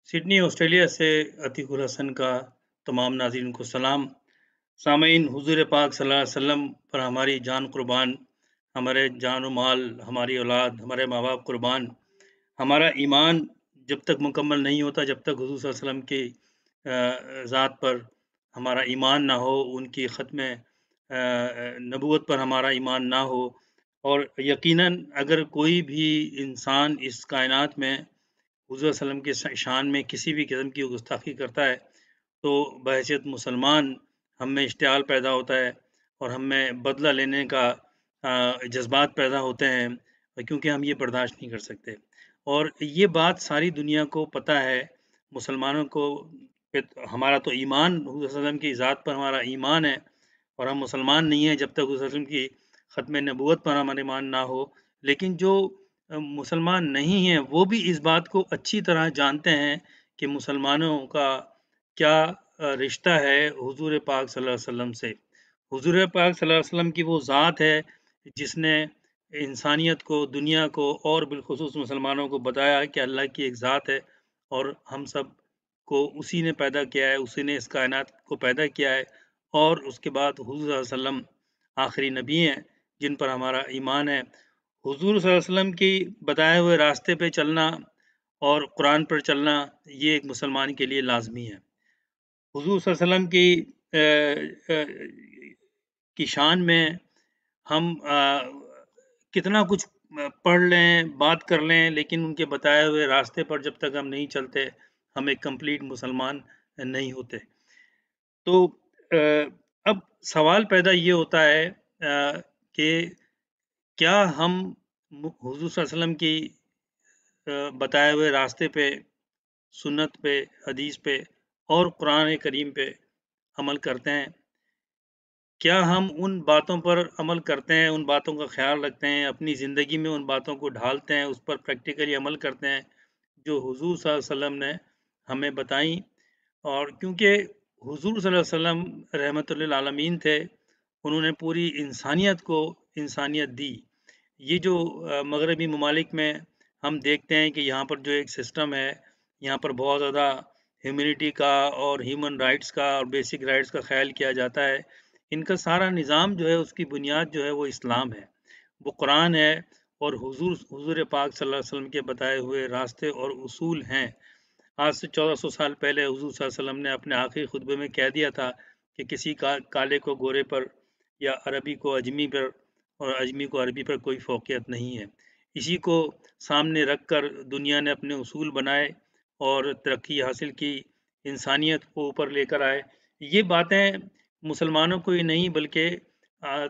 Sydney Australia से अतीकुर हसन का तमाम नाज़रीन को सलाम। सामीन, हुज़ूर पाक सल्लल्लाहु अलैहि वसल्लम पर हमारी जान कुर्बान, हमारे जान और माल, हमारी औलाद, हमारे माँ-बाप कुर्बान। हमारा ईमान जब तक मुकम्मल नहीं होता, जब तक हुज़ूर सल्लल्लाहु अलैहि वसल्लम की ज़ात पर हमारा ईमान ना हो, उनकी ख़त्म नबूवत पर हमारा ईमान ना हो। और यकीनन अगर कोई भी इंसान इस कायनात में हुज़ूर सल्लम की शान में किसी भी किस्म की गुस्ताखी करता है, तो बहैसियत मुसलमान हम में इश्तियाल पैदा होता है और हम में बदला लेने का जज़्बात पैदा होते हैं, क्योंकि हम ये बर्दाश्त नहीं कर सकते। और ये बात सारी दुनिया को पता है, मुसलमानों को हमारा तो ईमान हुज़ूर सल्लम की ज़ात पर हमारा ईमान है और हम मुसलमान नहीं हैं जब तक हुज़ूर सल्लम की ख़त्म नबूवत पर हमारा ईमान ना हो। लेकिन जो मुसलमान नहीं हैं, वो भी इस बात को अच्छी तरह जानते हैं कि मुसलमानों का क्या रिश्ता है हुज़ूर पाक सल्लल्लाहु अलैहि वसल्लम से। हुज़ूर पाक सल्लल्लाहु अलैहि वसल्लम की वो ज़ात है, जिसने इंसानियत को, दुनिया को और बिलख़ुसूस मुसलमानों को बताया कि अल्लाह की एक ज़ात है और हम सब को उसी ने पैदा किया है, उसी ने इस कायनात को पैदा किया है। और उसके बाद हुज़ूर सल्लल्लाहु अलैहि वसल्लम आखिरी नबी हैं, जिन पर हमारा ईमान है। हुज़ूर सल्लल्लाहु अलैहि वसल्लम की बताए हुए रास्ते पे चलना और कुरान पर चलना, ये एक मुसलमान के लिए लाज़मी है। हुज़ूर सल्लल्लाहु अलैहि वसल्लम की शान में हम कितना कुछ पढ़ लें, बात कर लें, लेकिन उनके बताए हुए रास्ते पर जब तक हम नहीं चलते, हम एक कंप्लीट मुसलमान नहीं होते। तो अब सवाल पैदा ये होता है कि क्या हम हुज़ूर सल्लल्लाहु अलैहि वसल्लम की बताए हुए रास्ते पे, सुन्नत पे, हदीस पे और कुरान करीम पे अमल करते हैं? क्या हम उन बातों पर अमल करते हैं, उन बातों का ख़्याल रखते हैं, अपनी ज़िंदगी में उन बातों को ढालते हैं, उस पर प्रैक्टिकली अमल करते हैं, जो हुज़ूर सल्लल्लाहु अलैहि वसल्लम ने हमें बताई? और क्योंकि हुज़ूर सल्लल्लाहु अलैहि वसल्लम रहमतुल लिल आलमीन थे, उन्होंने पूरी इंसानियत को इंसानियत दी। ये जो मगरबी ममालिक में हम देखते हैं कि यहाँ पर जो एक सिस्टम है, यहाँ पर बहुत ज़्यादा ह्यूमैनिटी का और ह्यूमन राइट्स का और बेसिक राइट्स का ख़्याल किया जाता है। इनका सारा निज़ाम जो है, उसकी बुनियाद जो है वो इस्लाम है, वो कुरान है और हुज़ूर पाक सल्लल्लाहु अलैहि वसल्लम के बताए हुए रास्ते और उसूल हैं। आज से 1400 साल पहले हुज़ूर सल्लल्लाहु अलैहि वसल्लम ने अपने आखिरी खुतबे में कह दिया था कि किसी का काले को गोरे पर या अरबी को अजमी पर और अजमी को अरबी पर कोई फ़ौक़ियत नहीं है। इसी को सामने रख कर दुनिया ने अपने उसूल बनाए और तरक्की हासिल की, इंसानियत को ऊपर लेकर आए। ये बातें मुसलमानों को ही नहीं बल्कि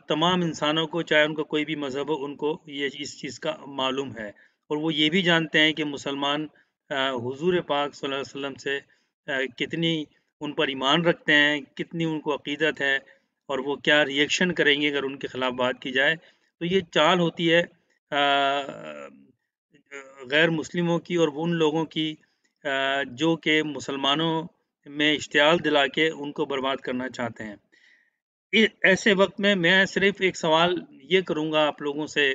तमाम इंसानों को, चाहे उनका कोई भी मज़हब हो, उनको ये इस चीज़ का मालूम है। और वो ये भी जानते हैं कि मुसलमान हुज़ूर पाक सल्लल्लाहु अलैहि वसल्लम से कितनी उन पर ईमान रखते हैं, कितनी उनको अक़ीदत है और वो क्या रिएक्शन करेंगे अगर उनके ख़िलाफ़ बात की जाए। तो ये चाल होती है गैर मुस्लिमों की और उन लोगों की जो कि मुसलमानों में इश्तियाल दिला के उनको बर्बाद करना चाहते हैं। ऐसे वक़्त में मैं सिर्फ़ एक सवाल ये करूँगा आप लोगों से।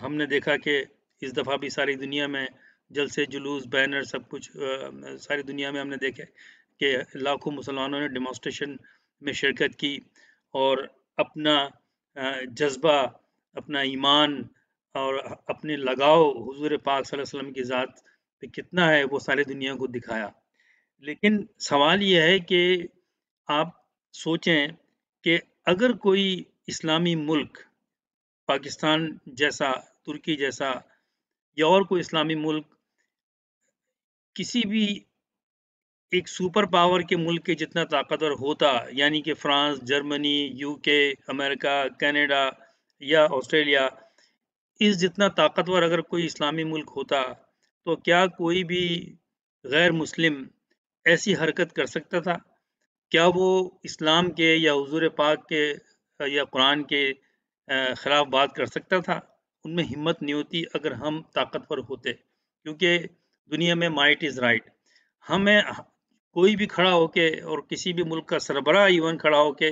हमने देखा कि इस दफ़ा भी सारी दुनिया में जलसे, जुलूस, बैनर सब कुछ सारी दुनिया में हमने देखे कि लाखों मुसलमानों ने डेमोंस्ट्रेशन में शिरकत की और अपना जज़्बा, अपना ईमान और अपने लगाव हुज़ूर पाक सल्लल्लाहु अलैहि वसल्लम की ज़ात पे कितना है, वो सारी दुनिया को दिखाया। लेकिन सवाल ये है कि आप सोचें कि अगर कोई इस्लामी मुल्क, पाकिस्तान जैसा, तुर्की जैसा या और कोई इस्लामी मुल्क किसी भी एक सुपर पावर के मुल्क के जितना ताकतवर होता, यानी कि France, Germany, UK, America, Canada या ऑस्ट्रेलिया, इस जितना ताकतवर अगर कोई इस्लामी मुल्क होता, तो क्या कोई भी गैर मुस्लिम ऐसी हरकत कर सकता था? क्या वो इस्लाम के या हुज़ूर पाक के या कुरान के ख़िलाफ़ बात कर सकता था? उनमें हिम्मत नहीं होती अगर हम ताकतवर होते, क्योंकि दुनिया में माइट इज़ राइट। हमें कोई भी खड़ा होके और किसी भी मुल्क का सरबराह इवन खड़ा होके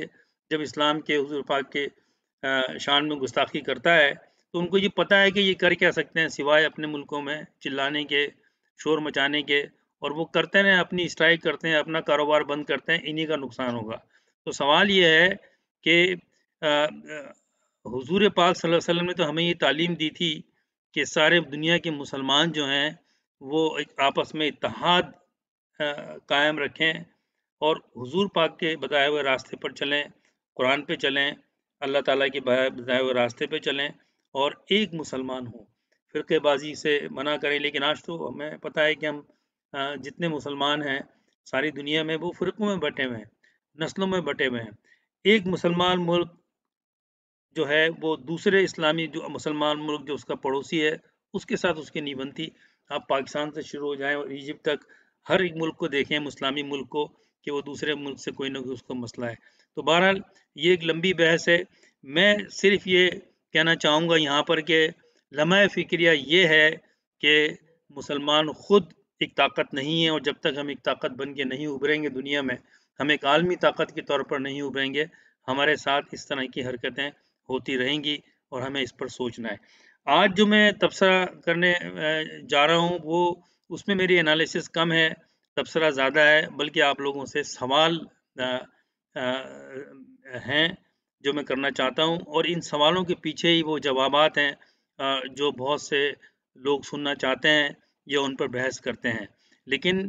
जब इस्लाम के हुज़ूर पाक के शान में गुस्ताखी करता है, तो उनको ये पता है कि ये कर क्या सकते हैं सिवाय अपने मुल्कों में चिल्लाने के, शोर मचाने के, और वो करते रहें, अपनी स्ट्राइक करते हैं, अपना कारोबार बंद करते हैं, इन्हीं का नुकसान होगा। तो सवाल ये है कि हुज़ूर पाक सल्लल्लाहु अलैहि वसल्लम ने तो हमें ये तालीम दी थी कि सारे दुनिया के मुसलमान जो हैं, वो एक आपस में इत्तेहाद कायम रखें और हुज़ूर पाक के बताए हुए रास्ते पर चलें, कुरान पे चलें, अल्लाह ताला के बताए हुए रास्ते पे चलें और एक मुसलमान हों। फ़िरक़ेबाज़ी से मना करें, लेकिन आज तो हमें पता है कि हम जितने मुसलमान हैं, सारी दुनिया में वो फ़िरक़ों में बँटे हुए हैं, नस्लों में बँटे हुए हैं। एक मुसलमान मुल्क जो है वो दूसरे इस्लामी जो मुसलमान मुल्क जो उसका पड़ोसी है, उसके साथ उसकी नहीं बनती। आप पाकिस्तान से शुरू हो जाएँ और इजिप्ट तक, हर एक मुल्क को देखें, इस्लामी मुल्क को, कि वो दूसरे मुल्क से कोई ना कोई उसको मसला है। तो बहरहाल ये एक लंबी बहस है। मैं सिर्फ़ ये कहना चाहूँगा यहाँ पर कि लम्हा फ़िक्रिया ये है कि मुसलमान खुद एक ताकत नहीं है, और जब तक हम एक ताकत बन के नहीं उभरेंगे दुनिया में, हम एक आलमी ताकत के तौर पर नहीं उभरेंगे, हमारे साथ इस तरह की हरकतें होती रहेंगी और हमें इस पर सोचना है। आज जो मैं तबसरा करने जा रहा हूँ, वो उसमें मेरी एनालिसिस कम है, तबसरा ज़्यादा है, बल्कि आप लोगों से सवाल अ हैं जो मैं करना चाहता हूँ, और इन सवालों के पीछे ही वो जवाबात हैं जो बहुत से लोग सुनना चाहते हैं या उन पर बहस करते हैं। लेकिन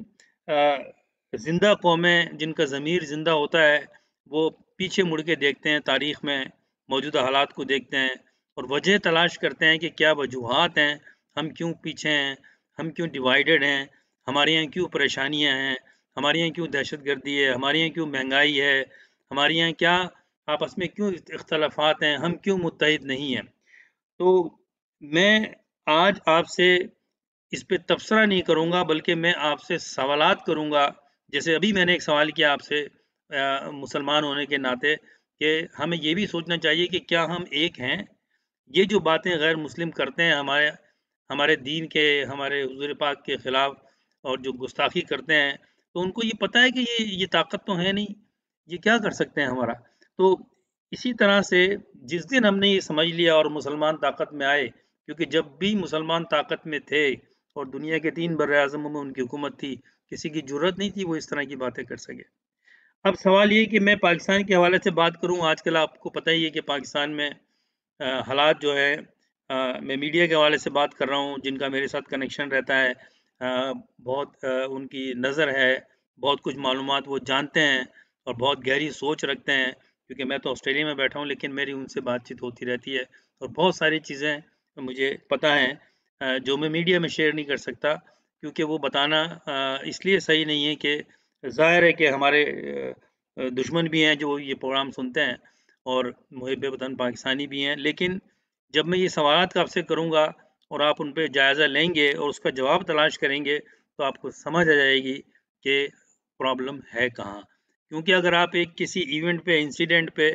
ज़िंदा कौमें, जिनका ज़मीर ज़िंदा होता है, वो पीछे मुड़ के देखते हैं, तारीख़ में मौजूदा हालात को देखते हैं और वजह तलाश करते हैं कि क्या वजूहात हैं, हम क्यों पीछे हैं, हम क्यों डिवाइडेड हैं, हमारे यहाँ क्यों परेशानियाँ हैं, हमारे यहाँ क्यों दहशतगर्दी है, हमारे यहाँ क्यों महंगाई है, हमारे यहाँ क्या आपस में क्यों इख्तलाफात हैं, हम क्यों मुत्तहिद नहीं हैं। तो मैं आज आपसे इस पे तबसरा नहीं करूँगा, बल्कि मैं आपसे सवालात करूँगा। जैसे अभी मैंने एक सवाल किया आपसे मुसलमान होने के नाते, कि हमें ये भी सोचना चाहिए कि क्या हम एक हैं? ये जो बातें गैर मुस्लिम करते हैं हमारे हमारे दीन के, हमारे हुज़ूर पाक के ख़िलाफ़, और जो गुस्ताखी करते हैं, तो उनको ये पता है कि ये ताकत तो है नहीं, ये क्या कर सकते हैं हमारा? तो इसी तरह से जिस दिन हमने ये समझ लिया और मुसलमान ताकत में आए, क्योंकि जब भी मुसलमान ताकत में थे और दुनिया के 3 बर्र-ए-आज़मों में उनकी हुकूमत थी, किसी की जुर्रत नहीं थी वो इस तरह की बातें कर सके। अब सवाल ये है कि मैं पाकिस्तान के हवाले से बात करूँ, आजकल आपको पता ही है कि पाकिस्तान में हालात जो है, मैं मीडिया के हवाले से बात कर रहा हूँ, जिनका मेरे साथ कनेक्शन रहता है, बहुत उनकी नज़र है, बहुत कुछ मालूमात वो जानते हैं और बहुत गहरी सोच रखते हैं, क्योंकि मैं तो ऑस्ट्रेलिया में बैठा हूँ, लेकिन मेरी उनसे बातचीत होती रहती है और बहुत सारी चीज़ें मुझे पता हैं जो मैं मीडिया में शेयर नहीं कर सकता, क्योंकि वो बताना इसलिए सही नहीं है कि ज़ाहिर है कि हमारे दुश्मन भी हैं जो ये प्रोग्राम सुनते हैं और मुहिब वतन पाकिस्तानी भी हैं। लेकिन जब मैं ये सवालात आपसे करूँगा और आप उन पे जायज़ा लेंगे और उसका जवाब तलाश करेंगे, तो आपको समझ आ जाएगी कि प्रॉब्लम है कहाँ। क्योंकि अगर आप एक किसी इवेंट पे, इंसिडेंट पे,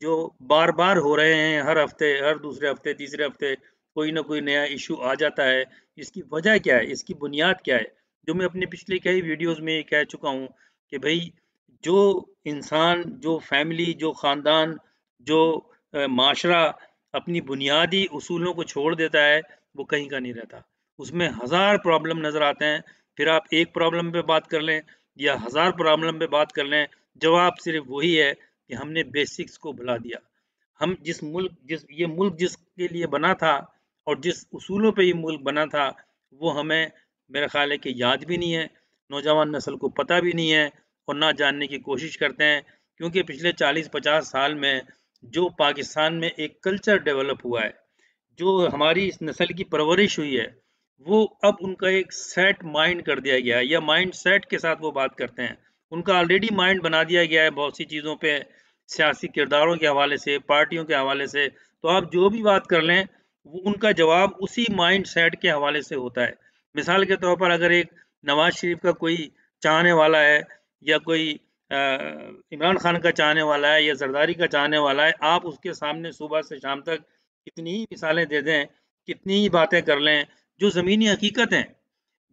जो बार-बार हो रहे हैं, हर हफ़्ते, हर दूसरे हफ़्ते, तीसरे हफ़्ते कोई ना कोई नया इश्यू आ जाता है, इसकी वजह क्या है? इसकी बुनियाद क्या है? जो मैं अपनी पिछली कई वीडियोज़ में ये कह चुका हूँ कि भई जो इंसान, जो फैमिली, जो ख़ानदान, जो माशरा अपनी बुनियादी उसूलों को छोड़ देता है, वो कहीं का नहीं रहता। उसमें हज़ार प्रॉब्लम नज़र आते हैं, फिर आप एक प्रॉब्लम पे बात कर लें या हज़ार प्रॉब्लम पे बात कर लें, जवाब सिर्फ़ वही है कि हमने बेसिक्स को भुला दिया। हम ये मुल्क जिसके लिए बना था और जिस उसूलों पे ये मुल्क बना था, वो हमें, मेरा ख़्याल है कि याद भी नहीं है, नौजवान नस्ल को पता भी नहीं है और ना जानने की कोशिश करते हैं, क्योंकि पिछले 40-50 साल में जो पाकिस्तान में एक कल्चर डेवलप हुआ है, जो हमारी इस नस्ल की परवरिश हुई है, वो अब उनका एक सेट माइंड कर दिया गया है, या माइंड सेट के साथ वो बात करते हैं। उनका ऑलरेडी माइंड बना दिया गया है बहुत सी चीज़ों पे, सियासी किरदारों के हवाले से, पार्टियों के हवाले से। तो आप जो भी बात कर लें, वो उनका जवाब उसी माइंड सेट के हवाले से होता है। मिसाल के तौर पर अगर एक नवाज़ शरीफ का कोई चाहने वाला है, या कोई इमरान खान का चाहने वाला है, या ज़रदारी का चाहने वाला है, आप उसके सामने सुबह से शाम तक कितनी ही मिसालें दे दें, कितनी ही बातें कर लें, जो ज़मीनी हकीकत हैं,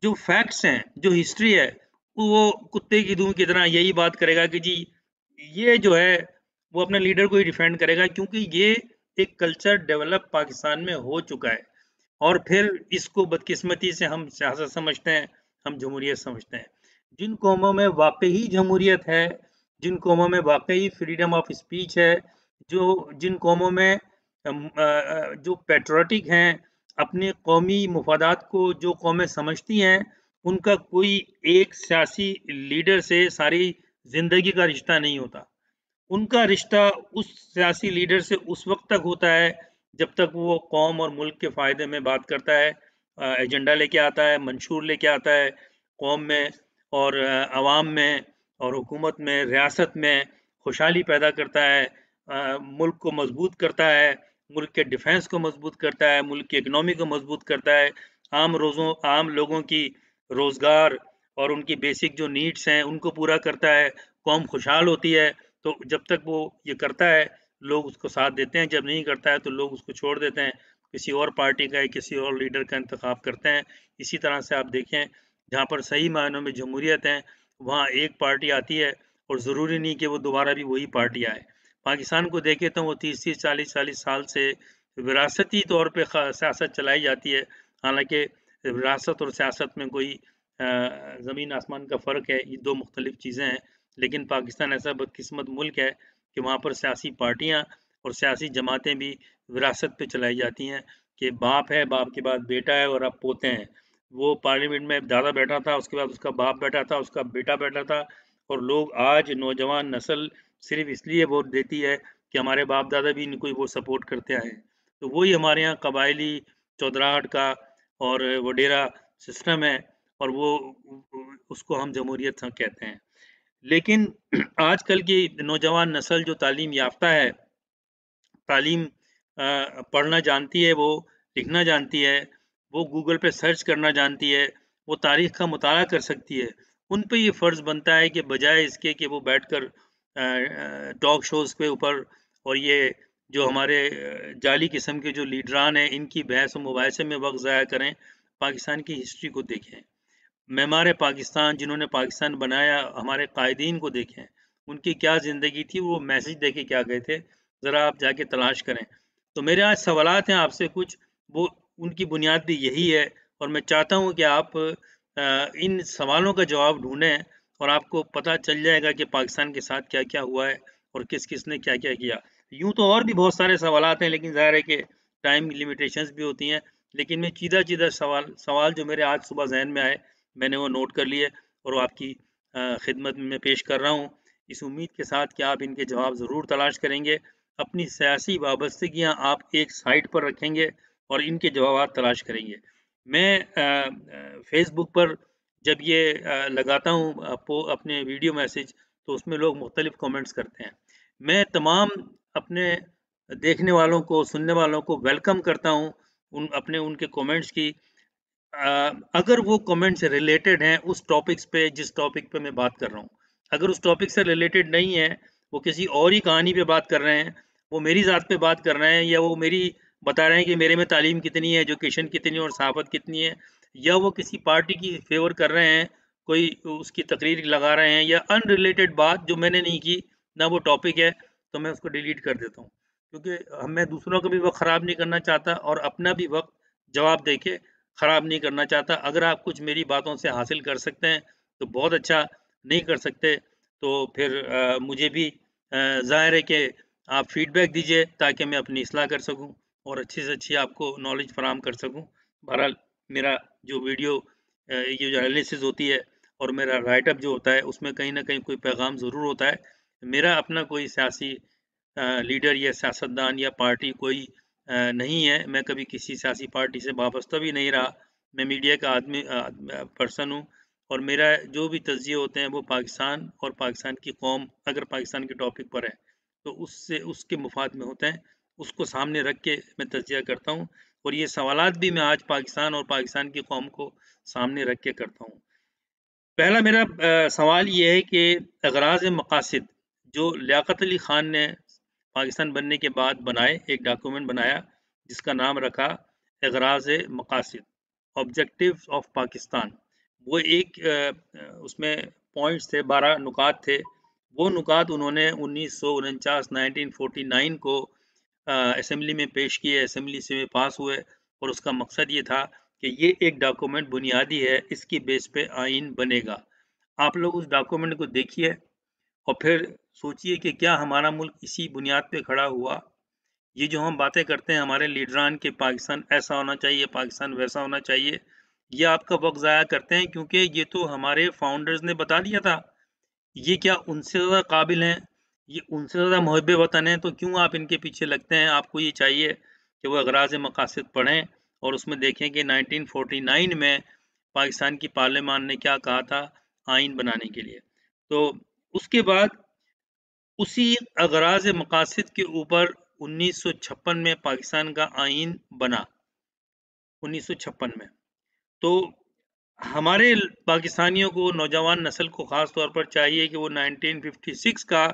जो फैक्ट्स हैं, जो हिस्ट्री है, वो कुत्ते की दूम की तरह यही बात करेगा कि जी, ये जो है वो अपने लीडर को ही डिफेंड करेगा, क्योंकि ये एक कल्चर डेवलप पाकिस्तान में हो चुका है। और फिर इसको बदकिस्मती से हम सियासत समझते हैं, हम जमहूरियत समझते हैं। जिन कौमों में वाक़ई जमहूरियत है, जिन कौमों में वाक़ई फ्रीडम ऑफ स्पीच है, जिन कौमों में जो पैट्रियोटिक हैं, अपने कौमी मफादात को जो कौमें समझती हैं, उनका कोई एक सियासी लीडर से सारी ज़िंदगी का रिश्ता नहीं होता। उनका रिश्ता उस सियासी लीडर से उस वक़्त तक होता है, जब तक वो कौम और मुल्क के फ़ायदे में बात करता है, एजेंडा लेके आता है, मंशूर लेके आता है, कौम में और अवाम में और हुकूमत में, रियासत में खुशहाली पैदा करता है, मुल्क को मज़बूत करता है, मुल्क के डिफेंस को मज़बूत करता है, मुल्क की इकनॉमी को मज़बूत करता है, आम लोगों की रोज़गार और उनकी बेसिक जो नीड्स हैं, उनको पूरा करता है, कौम खुशहाल होती है। तो जब तक वो ये करता है, लोग उसको साथ देते हैं, जब नहीं करता है तो लोग उसको छोड़ देते हैं, किसी और पार्टी का या किसी और लीडर का इंतखाब करते हैं। इसी तरह से आप देखें, जहाँ पर सही मायनों में जमहूरियत है, वहाँ एक पार्टी आती है और ज़रूरी नहीं कि वो दोबारा भी वही पार्टी आए। पाकिस्तान को देखें तो वो 30-30, 40-40 साल से विरासती तौर पे सियासत चलाई जाती है। हालाँकि विरासत और सियासत में कोई ज़मीन आसमान का फ़र्क है, ये 2 मुख्तलिफ़ चीज़ें हैं। लेकिन पाकिस्तान ऐसा बदकिस्मत मुल्क है कि वहाँ पर सियासी पार्टियाँ और सियासी जमातें भी विरासत पे चलाई जाती हैं कि बाप है, बाप के बाद बेटा है और अब पोते हैं। वो पार्लियामेंट में दादा बैठा था, उसके बाद उसका बाप बैठा था, उसका बेटा बैठा था और लोग आज नौजवान नस्ल सिर्फ़ इसलिए वोट देती है कि हमारे बाप-दादा भी इनको वो सपोर्ट करते आए हैं। तो वही हमारे यहाँ कबायली चौधराहट का और वडेरा सिस्टम है और वो उसको हम जमहूरियत कहते हैं। लेकिन आजकल की नौजवान नस्ल जो तालीम याफ़्ता है, तालीम पढ़ना जानती है वो, लिखना जानती है, वो गूगल पे सर्च करना जानती है, वो तारीख़ का मुताला कर सकती है। उन पे ये फ़र्ज़ बनता है कि बजाए इसके कि वो बैठकर टॉक शोज़ के ऊपर और ये जो हमारे जाली किस्म के जो लीडरान हैं, इनकी बहस और मुबाहिसे में वक़्त ज़ाया करें, पाकिस्तान की हिस्ट्री को देखें। मेमार पाकिस्तान जिन्होंने पाकिस्तान बनाया, हमारे कायदीन को देखें, उनकी क्या ज़िंदगी थी, वो मैसेज देके क्या गए थे, ज़रा आप जाके तलाश करें। तो मेरे आज सवालात हैं आपसे कुछ, वो उनकी बुनियाद भी यही है और मैं चाहता हूँ कि आप इन सवालों का जवाब ढूँढें और आपको पता चल जाएगा कि पाकिस्तान के साथ क्या-क्या हुआ है और किस-किस ने क्या-क्या किया। यूँ तो और भी बहुत सारे सवालात हैं, लेकिन ज़ाहिर है कि टाइम लिमिटेशंस भी होती हैं, लेकिन मैं चीधा-चीधा सवाल सवाल जो मेरे आज सुबह ज़हन में आए, मैंने वो नोट कर लिए और वो आपकी खिदमत में पेश कर रहा हूँ। इस उम्मीद के साथ कि आप इनके जवाब ज़रूर तलाश करेंगे। अपनी सियासी वाबस्तगियाँ आप एक साइड पर रखेंगे और इनके जवाबात तलाश करेंगे। मैं फ़ेसबुक पर जब ये लगाता हूँ अपने वीडियो मैसेज, तो उसमें लोग मुख्तलिफ़ कमेंट्स करते हैं। मैं तमाम अपने देखने वालों को, सुनने वालों को वेलकम करता हूँ, उनके कमेंट्स की। अगर वो कमेंट से रिलेटेड हैं उस टॉपिक्स पे जिस टॉपिक पे मैं बात कर रहा हूँ। अगर उस टॉपिक से रिलेटेड नहीं है, वो किसी और ही कहानी पे बात कर रहे हैं, वो मेरी ज़ात पे बात कर रहे हैं या वो मेरी बता रहे हैं कि मेरे में तालीम कितनी है, एजुकेशन कितनी है और सहाफ़त कितनी है, या वो किसी पार्टी की फ़ेवर कर रहे हैं, कोई उसकी तकरीर लगा रहे हैं या अनरिलेटेड बात जो मैंने नहीं की, ना वो टॉपिक है, तो मैं उसको डिलीट कर देता हूँ। क्योंकि मैं दूसरों का भी वक़्त ख़राब नहीं करना चाहता और अपना भी वक़्त जवाब दे के ख़राब नहीं करना चाहता। अगर आप कुछ मेरी बातों से हासिल कर सकते हैं, तो बहुत अच्छा, नहीं कर सकते, तो फिर मुझे भी ज़ाहिर है कि आप फ़ीडबैक दीजिए ताकि मैं अपनी इस्लाह कर सकूँ और अच्छी से अच्छी आपको नॉलेज फ़राहम कर सकूँ। बहरहाल मेरा जो वीडियो ये जो एनालिसिस होती है और मेरा राइट अप जो होता है, उसमें कहीं न कहीं कोई पैगाम ज़रूर होता है। मेरा अपना कोई सियासी लीडर या सियासतदान या पार्टी कोई नहीं है। मैं कभी किसी सियासी पार्टी से वाबस्ता भी नहीं रहा। मैं मीडिया का पर्सन हूँ और मेरा जो भी तज़्ज़िये होते हैं वो पाकिस्तान और पाकिस्तान की कौम, अगर पाकिस्तान के टॉपिक पर है, तो उससे उसके मुफ़ाद में होते हैं। उसको सामने रख के मैं तज़्ज़िया करता हूँ और ये सवालात भी मैं आज पाकिस्तान और पाकिस्तान की कौम को सामने रख के करता हूँ। पहला मेरा सवाल ये है कि अग़राज़ मक़ासिद जो लियाक़त अली ख़ान ने पाकिस्तान बनने के बाद बनाए, एक डॉक्यूमेंट बनाया जिसका नाम रखा अग़राज़ मक़ासिद, ऑब्जेक्टिव्स ऑफ पाकिस्तान। वो एक उसमें पॉइंट्स थे, 12 नुकात थे। वो नुकात उन्होंने 1949 1949 को असेंबली में पेश किए, असेंबली से पास हुए और उसका मकसद ये था कि ये एक डॉक्यूमेंट बुनियादी है, इसकी बेस पे आइन बनेगा। आप लोग उस डॉक्यूमेंट को देखिए और फिर सोचिए कि क्या हमारा मुल्क इसी बुनियाद पे खड़ा हुआ? ये जो हम बातें करते हैं हमारे लीडरान कि पाकिस्तान ऐसा होना चाहिए, पाकिस्तान वैसा होना चाहिए, ये आपका वक़्त ज़ाया करते हैं क्योंकि ये तो हमारे फाउंडर्स ने बता दिया था। ये क्या उनसे ज़्यादा काबिल हैं? ये उनसे ज़्यादा मुहिब्ब वतन हैं, तो क्यों आप इनके पीछे लगते हैं? आपको ये चाहिए कि वो अग़राज़ मक़ासिद पढ़ें और उसमें देखें कि 1949 में पाकिस्तान की पार्लियामान ने क्या कहा था आइन बनाने के लिए। तो उसके बाद उसी अग़राज़ मक़ासिद के ऊपर 1956 में पाकिस्तान का आइन बना, 1956 में। तो हमारे पाकिस्तानियों को, नौजवान नस्ल को ख़ास तौर पर चाहिए कि वो 1956 का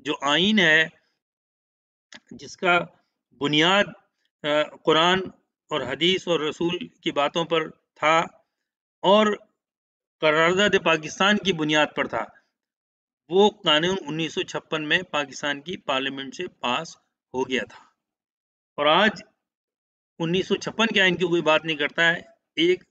जो आइन है, जिसका बुनियाद कुरान और हदीस और रसूल की बातों पर था और करारदाद पाकिस्तान की बुनियाद पर था, वो कानून 1956 में पाकिस्तान की पार्लियामेंट से पास हो गया था। और आज 1956 के आइन की कोई बात नहीं करता है। एक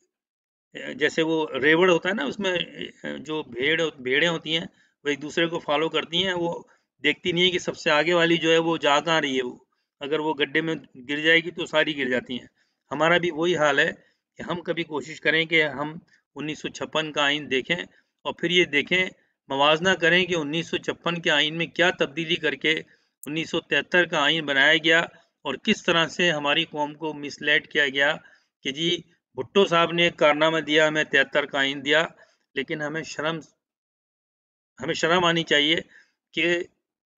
जैसे वो रेवड़ होता है ना, उसमें जो भेड़ें होती हैं, वो एक दूसरे को फॉलो करती हैं, वो देखती नहीं है कि सबसे आगे वाली जो है वो जा कहाँ रही है वो। अगर वो गड्ढे में गिर जाएगी तो सारी गिर जाती हैं। हमारा भी वही हाल है कि हम कभी कोशिश करें कि हम 1956 का आइन देखें और फिर ये देखें, मवाज़ना करें कि 1956 के आइन में क्या तब्दीली करके 1973 का आइन बनाया गया और किस तरह से हमारी कौम को मिसलेड किया गया कि जी भुट्टो साहब ने एक कारनामा दिया, हमें 73 का आइन दिया, लेकिन हमें शर्म आनी चाहिए कि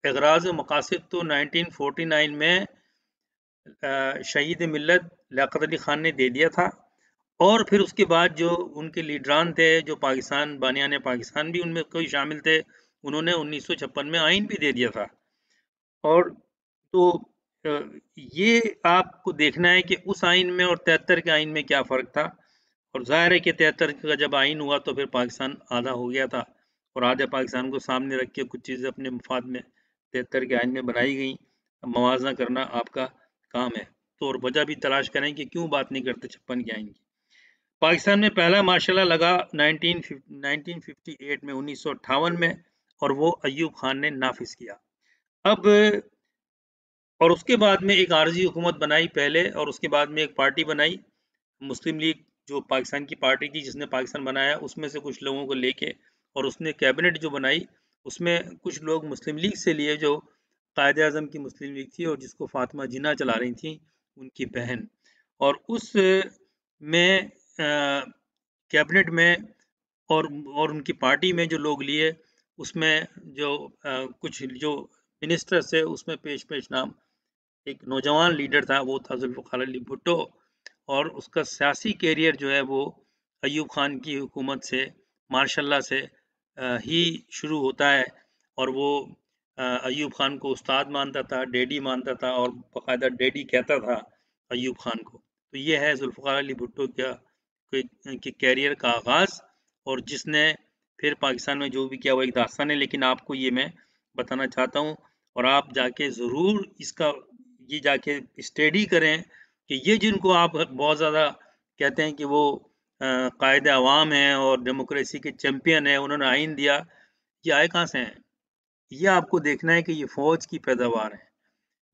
एग़राज़ मक़ासिद तो 1949 में शहीद मिल्लत लियाक़त अली ख़ान ने दे दिया था और फिर उसके बाद जो उनके लीडरान थे, जो पाकिस्तान बानियान पाकिस्तान भी उनमें कोई शामिल थे, उन्होंने 1956 में आइन भी दे दिया था। और तो अ, ये आपको देखना है कि उस आइन में और 73 के आइन में क्या फ़र्क था। और ज़ाहिर है कि 73 का जब आइन हुआ तो फिर पाकिस्तान आधा हो गया था और आधे पाकिस्तान को सामने रख के कुछ चीज़ें अपने मफाद में 73 के आइन में बनाई गई। मवाज़ना करना आपका काम है। तो और वजह भी तलाश करें कि क्यों बात नहीं करते 56 के आइन की। पाकिस्तान में पहला मार्शल लॉ लगा 1958 में, 1958 में, और वो अय्यूब खान ने नाफिज़ किया। अब और उसके बाद में एक आर्ज़ी हुकूमत बनाई पहले और उसके बाद में एक पार्टी बनाई, मुस्लिम लीग जो पाकिस्तान की पार्टी थी जिसने पाकिस्तान बनाया, उसमें से कुछ लोगों को लेके और उसने कैबिनेट जो बनाई, उसमें कुछ लोग मुस्लिम लीग से लिए जो कायद-ए-आज़म की मुस्लिम लीग थी और जिसको फ़ातिमा जिन्ना चला रही थी, उनकी बहन। और उस में कैबिनेट में और उनकी पार्टी में जो लोग लिए, उसमें जो कुछ जो मिनिस्टर्स थे, उसमें पेश नाम एक नौजवान लीडर था, वो था ज़ुल्फ़िकार अली भुट्टो और उसका सियासी करियर जो है वो अय्यूब खान की हुकूमत से, मार्शल लॉ से ही शुरू होता है और वो अय्यूब खान को उस्ताद मानता था, डैडी मानता था और बाकायदा डैडी कहता था अय्यूब खान को। तो ये है ज़ुल्फ़िकार अली भुट्टो का के करियर का आगाज़ और जिसने फिर पाकिस्तान में जो भी किया वो एक दास्तान है, लेकिन आपको ये मैं बताना चाहता हूँ और आप जाके ज़रूर इसका ये जाके स्टडी करें कि ये जिनको आप बहुत ज़्यादा कहते हैं कि वो कायद अवाम हैं और डेमोक्रेसी के चैंपियन हैं, उन्होंने आइन दिया, ये आए कहाँ से हैं? ये आपको देखना है कि ये फ़ौज की पैदावार है।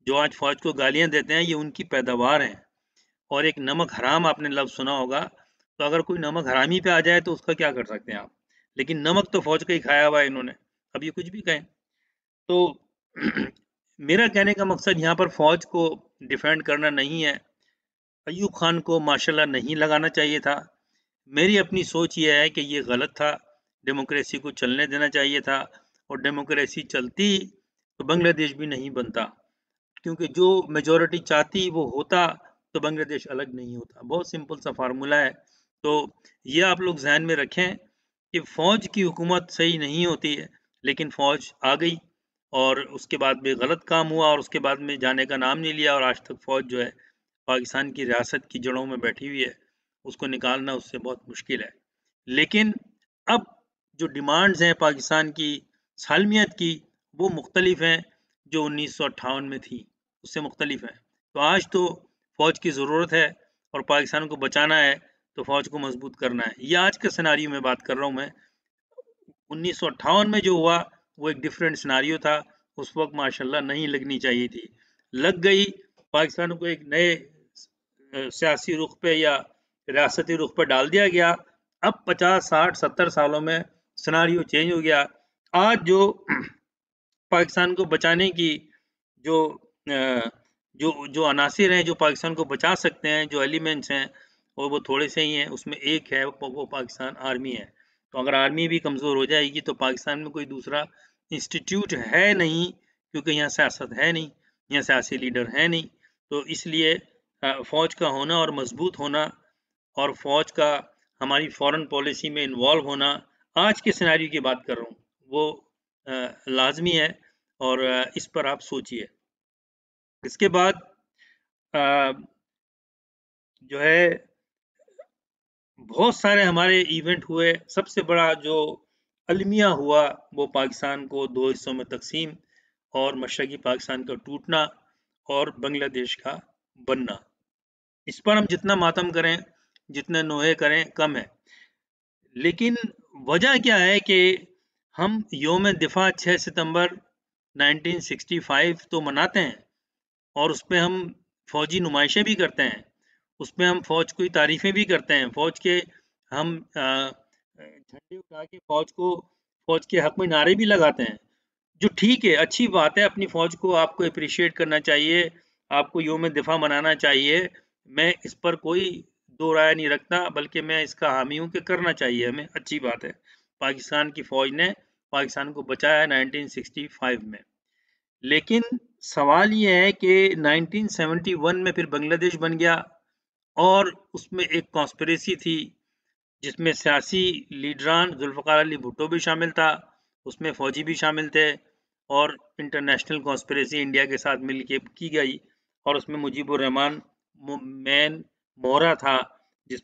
जो आज फ़ौज को गालियाँ देते हैं, ये उनकी पैदावार हैं। और एक नमक हराम आपने लफ्ज़ सुना होगा, तो अगर कोई नमक हरामी पे आ जाए तो उसका क्या कर सकते हैं आप? लेकिन नमक तो फ़ौज का ही खाया हुआ है इन्होंने, अब ये कुछ भी कहें। तो मेरा कहने का मकसद यहाँ पर फ़ौज को डिफेंड करना नहीं है। अय्यूब खान को माशाल्लाह नहीं लगाना चाहिए था। मेरी अपनी सोच ये है कि ये गलत था, डेमोक्रेसी को चलने देना चाहिए था और डेमोक्रेसी चलती तो बांग्लादेश भी नहीं बनता। क्योंकि जो मेजॉरिटी चाहती वो होता तो बांग्लादेश अलग नहीं होता। बहुत सिंपल सा फार्मूला है। तो ये आप लोग ज़हन में रखें कि फ़ौज की हुकूमत सही नहीं होती है, लेकिन फ़ौज आ गई और उसके बाद में गलत काम हुआ और उसके बाद में जाने का नाम नहीं लिया और आज तक फ़ौज जो है पाकिस्तान की रियासत की जड़ों में बैठी हुई है, उसको निकालना उससे बहुत मुश्किल है। लेकिन अब जो डिमांड्स हैं पाकिस्तान की सालमियत की, वो मुख्तलिफ हैं जो 1958 में थी, उससे मुख्तलिफ हैं। तो आज तो फ़ौज की ज़रूरत है और पाकिस्तान को बचाना है, तो फौज को मजबूत करना है। ये आज के सिनारियो में बात कर रहा हूँ मैं। 1958 में जो हुआ वो एक डिफरेंट सिनारियो था। उस वक्त माशाल्लाह नहीं लगनी चाहिए थी, लग गई। पाकिस्तान को एक नए सियासी रुख पे या रियासती रुख पे डाल दिया गया। अब 50, 60, 70 सालों में सिनारियो चेंज हो गया। आज जो पाकिस्तान को बचाने की जो जो अनासिर हैं, जो पाकिस्तान को बचा सकते हैं, जो एलिमेंट्स हैं, और वो थोड़े से ही हैं। उसमें एक है, वो पाकिस्तान आर्मी है। तो अगर आर्मी भी कमज़ोर हो जाएगी तो पाकिस्तान में कोई दूसरा इंस्टीट्यूट है नहीं, क्योंकि यहाँ सियासत है नहीं, यहाँ सियासी लीडर है नहीं। तो इसलिए फ़ौज का होना और मजबूत होना, और फ़ौज का हमारी फ़ॉरेन पॉलिसी में इन्वॉल्व होना, आज के सिनेरियो की बात कर रहा हूँ, वो लाज़मी है। और इस पर आप सोचिए। इसके बाद अ, जो है बहुत सारे हमारे इवेंट हुए। सबसे बड़ा जो अलमिया हुआ वो पाकिस्तान को 2 हिस्सों में तकसीम, और मशरक़ी पाकिस्तान का टूटना, और बांग्लादेश का बनना। इस पर हम जितना मातम करें, जितने नोहे करें, कम है। लेकिन वजह क्या है कि हम यौम दिफा 6 सितंबर 1965 तो मनाते हैं, और उसपे हम फौजी नुमाइशें भी करते हैं, उसमें हम फौज की तारीफें भी करते हैं, फौज के हम झंडे उठा के फौज के हक में नारे भी लगाते हैं, जो ठीक है, अच्छी बात है। अपनी फौज को आपको अप्रिशिएट करना चाहिए, आपको यौम दिफा मनाना चाहिए। मैं इस पर कोई दो राय नहीं रखता, बल्कि मैं इसका हामी हूँ कि करना चाहिए हमें, अच्छी बात है। पाकिस्तान की फौज ने पाकिस्तान को बचाया 1965 में। लेकिन सवाल ये है कि 1971 में फिर बांग्लादेश बन गया, और उसमें एक कॉन्स्पिरेसी थी, जिसमें सियासी लीडरान जुल्फ़िकार अली भुट्टो भी शामिल था, उसमें फ़ौजी भी शामिल थे, और इंटरनेशनल कॉन्स्पिरेसी इंडिया के साथ मिल के की गई, और उसमें मुजीबुर रहमान मेन मोहरा था, जिस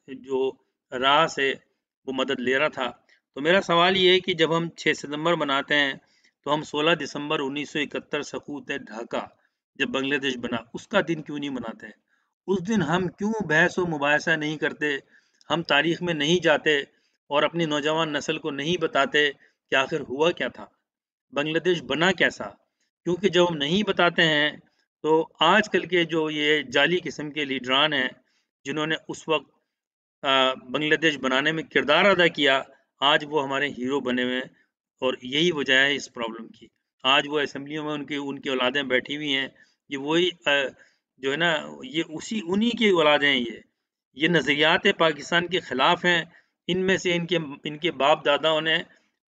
जो राह से वो मदद ले रहा था। तो मेरा सवाल ये है कि जब हम 6 सितंबर मनाते हैं, तो हम 16 दिसंबर 1971 सकूत ढाका जब बांग्लादेश बना, उसका दिन क्यों नहीं मनाते हैं? उस दिन हम क्यों बहस व मुबाहिसा नहीं करते, हम तारीख में नहीं जाते, और अपनी नौजवान नस्ल को नहीं बताते कि आखिर हुआ क्या था, बांग्लादेश बना कैसा? क्योंकि जब हम नहीं बताते हैं, तो आजकल के जो ये जाली किस्म के लीडरान हैं, जिन्होंने उस वक्त बांग्लादेश बनाने में किरदार अदा किया, आज वो हमारे हीरो बने हुए हैं, और यही वजह है इस प्रॉब्लम की। आज वो असेंबलियों में उनकी उनकी औलादें बैठी हुई हैं, ये वही जो है ना, ये उन्हीं की औलादें हैं ये। ये नज़रियात पाकिस्तान के ख़िलाफ़ हैं। इनमें से इनके इनके बाप-दादाओं ने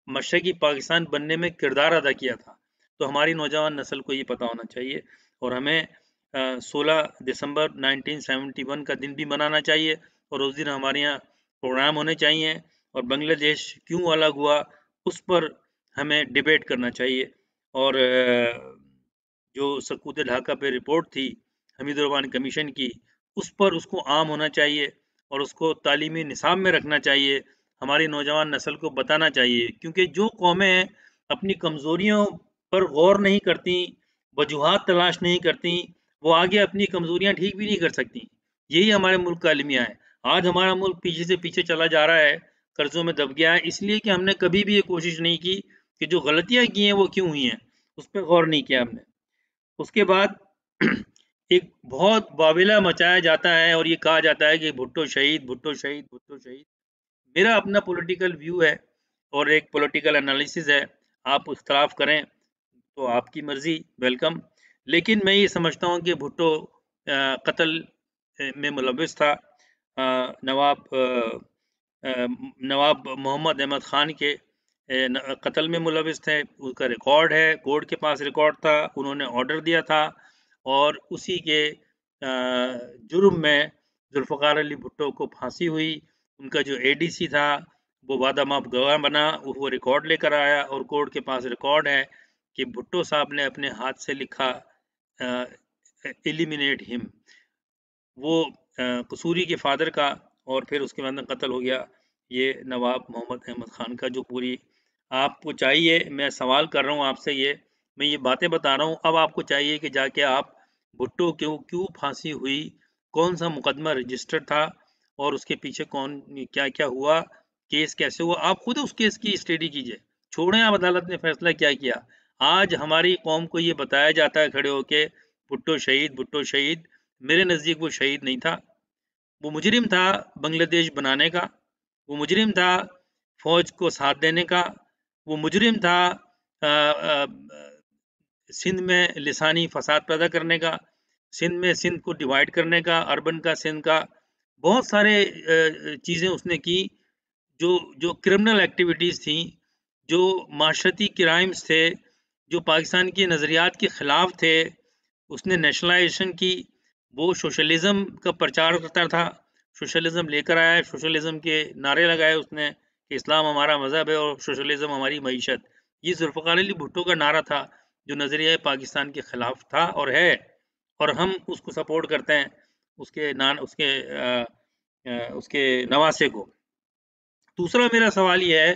मशरक़ी पाकिस्तान बनने में किरदार अदा किया था। तो हमारी नौजवान नस्ल को ये पता होना चाहिए, और हमें 16 दिसंबर 1971 का दिन भी मनाना चाहिए, और उस दिन हमारे यहाँ प्रोग्राम होने चाहिए, और बांग्लादेश क्यों अलग हुआ उस पर हमें डिबेट करना चाहिए। और जो सकूत ढाका पे रिपोर्ट थी हमीदुर रहमान कमीशन की, उस पर उसको आम होना चाहिए, और उसको तालीमी निसाब में रखना चाहिए। हमारी नौजवान नस्ल को बताना चाहिए, क्योंकि जो कौमें अपनी कमज़ोरियों पर गौर नहीं करती, वजूहात तलाश नहीं करती, वो आगे अपनी कमज़ोरियाँ ठीक भी नहीं कर सकती। यही हमारे मुल्क का अलमिया है। आज हमारा मुल्क पीछे से पीछे चला जा रहा है, कर्ज़ों में दब गया है, इसलिए कि हमने कभी भी ये कोशिश नहीं की कि जो गलतियाँ की हैं वो क्यों हुई हैं, उस पे गौर नहीं किया हमने। उसके बाद एक बहुत वाविला मचाया जाता है, और ये कहा जाता है कि भुट्टो शहीद, भुट्टो शहीद, भुट्टो शहीद। मेरा अपना पॉलिटिकल व्यू है, और एक पॉलिटिकल एनालिसिस है। आप इख्तलाफ करें तो आपकी मर्ज़ी, वेलकम। लेकिन मैं ये समझता हूँ कि भुट्टो कत्ल में मुलव्विस था। नवाब मोहम्मद अहमद ख़ान के कत्ल में मुलव्विस थे। उसका रिकॉर्ड है, कोर्ट के पास रिकॉर्ड था, उन्होंने ऑर्डर दिया था, और उसी के जुर्म में जुल्फ़िकार अली भुट्टो को फांसी हुई। उनका जो एडीसी था वो वादा माफ गवाह बना, वो रिकॉर्ड लेकर आया, और कोर्ट के पास रिकॉर्ड है कि भुट्टो साहब ने अपने हाथ से लिखा एलिमिनेट हिम। वो कसूरी के फादर का, और फिर उसके बाद में कत्ल हो गया ये नवाब मोहम्मद अहमद ख़ान का। जो पूरी आपको चाहिए, मैं सवाल कर रहा हूँ आपसे, मैं ये बातें बता रहा हूँ, अब आपको चाहिए कि जाके आप भुट्टो क्यों क्यों फांसी हुई, कौन सा मुकदमा रजिस्टर था, और उसके पीछे कौन क्या-क्या हुआ, केस कैसे हुआ, आप खुद उस केस की स्टडी कीजिए। छोड़ें आप अदालत ने फैसला क्या किया। आज हमारी कौम को ये बताया जाता है खड़े होके भुट्टो शहीद, भुट्टो शहीद। मेरे नज़दीक वो शहीद नहीं था। वो मुजरिम था बांग्लादेश बनाने का, वो मुजरिम था फ़ौज को साथ देने का, वो मुजरिम था सिंध में लिसानी फ़साद पैदा करने का, सिंध को डिवाइड करने का, अर्बन का सिंध का, बहुत सारे चीज़ें उसने की जो जो क्रिमिनल एक्टिविटीज़ थी, जो माशरती क्राइम्स थे, जो पाकिस्तान के नज़रियात के ख़िलाफ़ थे, उसने नेशनलाइज़ेशन की, वो सोशलिज़्म का प्रचार करता था, सोशलिज़्म लेकर आया, सोशलिज़्म के नारे लगाए उसने कि इस्लाम हमारा मज़हब है और सोशलिज़्म हमारी मईशत। ये ज़ुल्फ़िकार अली भुट्टो का नारा था, जो नज़रिया पाकिस्तान के ख़िलाफ़ था और है, और हम उसको सपोर्ट करते हैं, उसके नवासे को। दूसरा मेरा सवाल ये है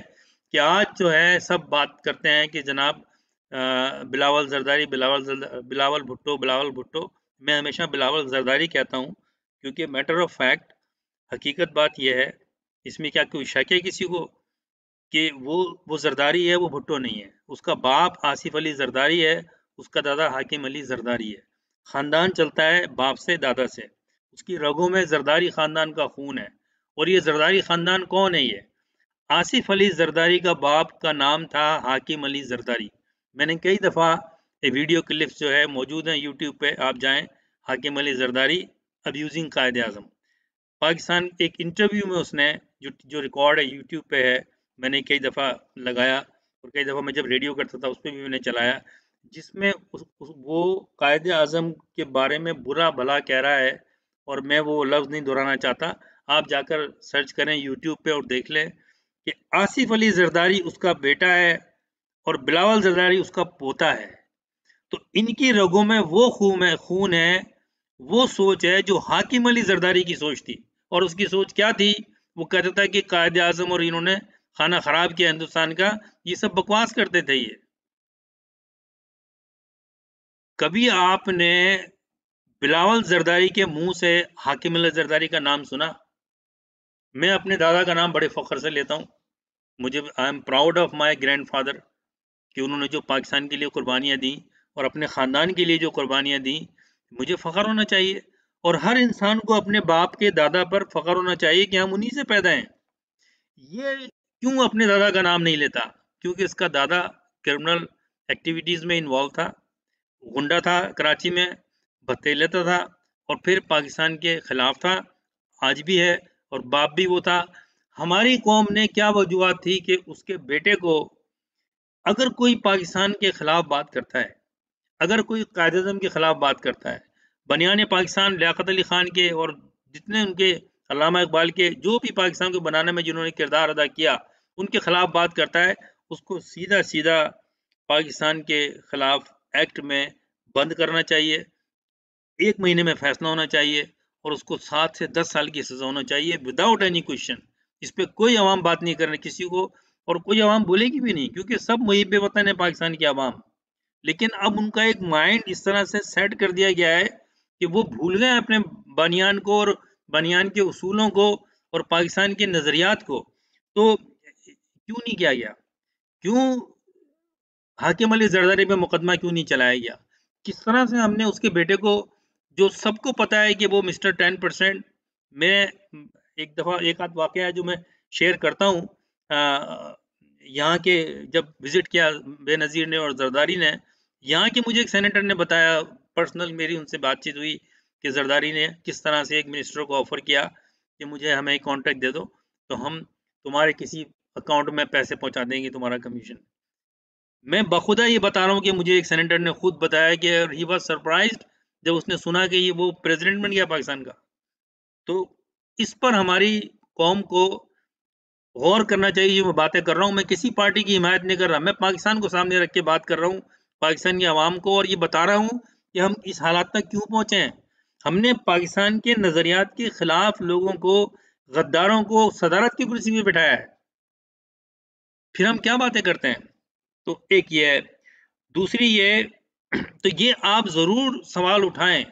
कि आज जो है सब बात करते हैं कि जनाब बिलावल ज़रदारी, बिलावल भुट्टो। मैं हमेशा बिलावल ज़रदारी कहता हूँ, क्योंकि मैटर ऑफ फैक्ट हकीकत बात यह है, इसमें क्या कोई शक है किसी को कि वो ज़रदारी है, वो भुट्टो नहीं है। उसका बाप आसिफ अली ज़रदारी है, उसका दादा हाकिम अली ज़रदारी है। ख़ानदान चलता है बाप से दादा से। उसकी रगों में ज़रदारी ख़ानदान का खून है, और ये ज़रदारी ख़ानदान कौन है ये? आसिफ अली ज़रदारी का बाप का नाम था हाकिम अली ज़रदारी। मैंने कई दफ़ा ये वीडियो क्लिप्स जो है मौजूद हैं यूट्यूब पे, आप जाएँ, हाकिम अली ज़रदारी अब्यूज़िंग कायद-ए-आज़म। पाकिस्तान एक इंटरव्यू में उसने जो रिकॉर्ड है यूट्यूब पे है, मैंने कई दफ़ा लगाया और कई दफ़ा मैं जब रेडियो करता था उस पे भी मैंने चलाया, जिसमें वो कायद-ए-आज़म के बारे में बुरा-भला कह रहा है, और मैं वो लफ्ज़ नहीं दोहराना चाहता। आप जाकर सर्च करें यूट्यूब पे और देख लें कि आसिफ अली ज़रदारी उसका बेटा है और बिलावल ज़रदारी उसका पोता है। तो इनकी रगों में वो खून है, वो सोच है जो हाकिम अली ज़रदारी की सोच थी। और उसकी सोच क्या थी? वो कहता था कि कायद-ए-आज़म और इन्होंने खाना खराब किया हिंदुस्तान का, ये सब बकवास करते थे ये। कभी आपने बिलावल ज़रदारी के मुँह से हाकिम अली ज़रदारी का नाम सुना? मैं अपने दादा का नाम बड़े फ़ख्र से लेता हूँ। मुझे I am proud of my grandfather कि उन्होंने जो पाकिस्तान के लिए कुर्बानियाँ दी और अपने ख़ानदान के लिए जो कुर्बानियाँ दी, मुझे फ़ख्र होना चाहिए। और हर इंसान को अपने बाप के दादा पर फ़ख्र होना चाहिए कि हम उन्हीं से पैदा हैं। ये क्यों अपने दादा का नाम नहीं लेता? क्योंकि इसका दादा क्रिमिनल एक्टिविटीज़ में इन्वॉल्व था, गुंडा था कराची में, भत्ते लेता था और फिर पाकिस्तान के खिलाफ था, आज भी है, और बाप भी वो था। हमारी कौम ने क्या वजूहत थी कि उसके बेटे को, अगर कोई पाकिस्तान के खिलाफ बात करता है, अगर कोई कायद-ए-आज़म के खिलाफ बात करता है, बनियान पाकिस्तान लियाकत अली खान के और जितने उनके अल्लामा इकबाल के जो भी पाकिस्तान को बनाने में जिन्होंने किरदार अदा किया, उनके खिलाफ बात करता है, उसको सीधा-सीधा पाकिस्तान के खिलाफ एक्ट में बंद करना चाहिए। 1 महीने में फैसला होना चाहिए और उसको 7 से 10 साल की सज़ा होना चाहिए विदाउट एनी क्वेश्चन। इस पे कोई अवाम बात नहीं कर रही किसी को, और कोई अवाम बोलेगी भी नहीं, क्योंकि सब मुहिब वतन है पाकिस्तान की अवाम। लेकिन अब उनका एक माइंड इस तरह से सेट कर दिया गया है कि वो भूल गए अपने बनियान को और बनियान के उसूलों को और पाकिस्तान के नज़रियात को। तो क्यों नहीं किया गया? क्यों हाकिम अली ज़रदारी पे मुकदमा क्यों नहीं चलाया गया? किस तरह से हमने उसके बेटे को, जो सबको पता है कि वो मिस्टर 10%, मैं एक दफ़ा एक आध वाक़या है जो मैं शेयर करता हूँ। यहाँ के जब विज़िट किया बेनज़ीर ने और ज़रदारी ने, यहाँ के मुझे एक सेनेटर ने बताया, पर्सनल मेरी उनसे बातचीत हुई कि ज़रदारी ने किस तरह से एक मिनिस्टर को ऑफ़र किया कि मुझे हमें एक कॉन्ट्रैक्ट दे दो, तो हम तुम्हारे किसी अकाउंट में पैसे पहुँचा देंगे, तुम्हारा कमीशन। मैं बखुदा ये बता रहा हूँ कि मुझे एक सेनेटर ने खुद बताया कि ही वाज़ सरप्राइज़्ड जब उसने सुना कि ये वो प्रेज़िडेंट बन गया पाकिस्तान का। तो इस पर हमारी कौम को गौर करना चाहिए। जो मैं बातें कर रहा हूँ, मैं किसी पार्टी की हिमायत नहीं कर रहा, मैं पाकिस्तान को सामने रख के बात कर रहा हूँ, पाकिस्तान की आवाम को, और ये बता रहा हूँ कि हम इस हालात तक क्यों पहुँचे हैं। हमने पाकिस्तान के नज़रियात के खिलाफ लोगों को, गद्दारों को सदारत की कुर्सी पे बिठाया है, फिर हम क्या बातें करते हैं। तो एक ये है। दूसरी ये तो ये आप ज़रूर सवाल उठाएँ।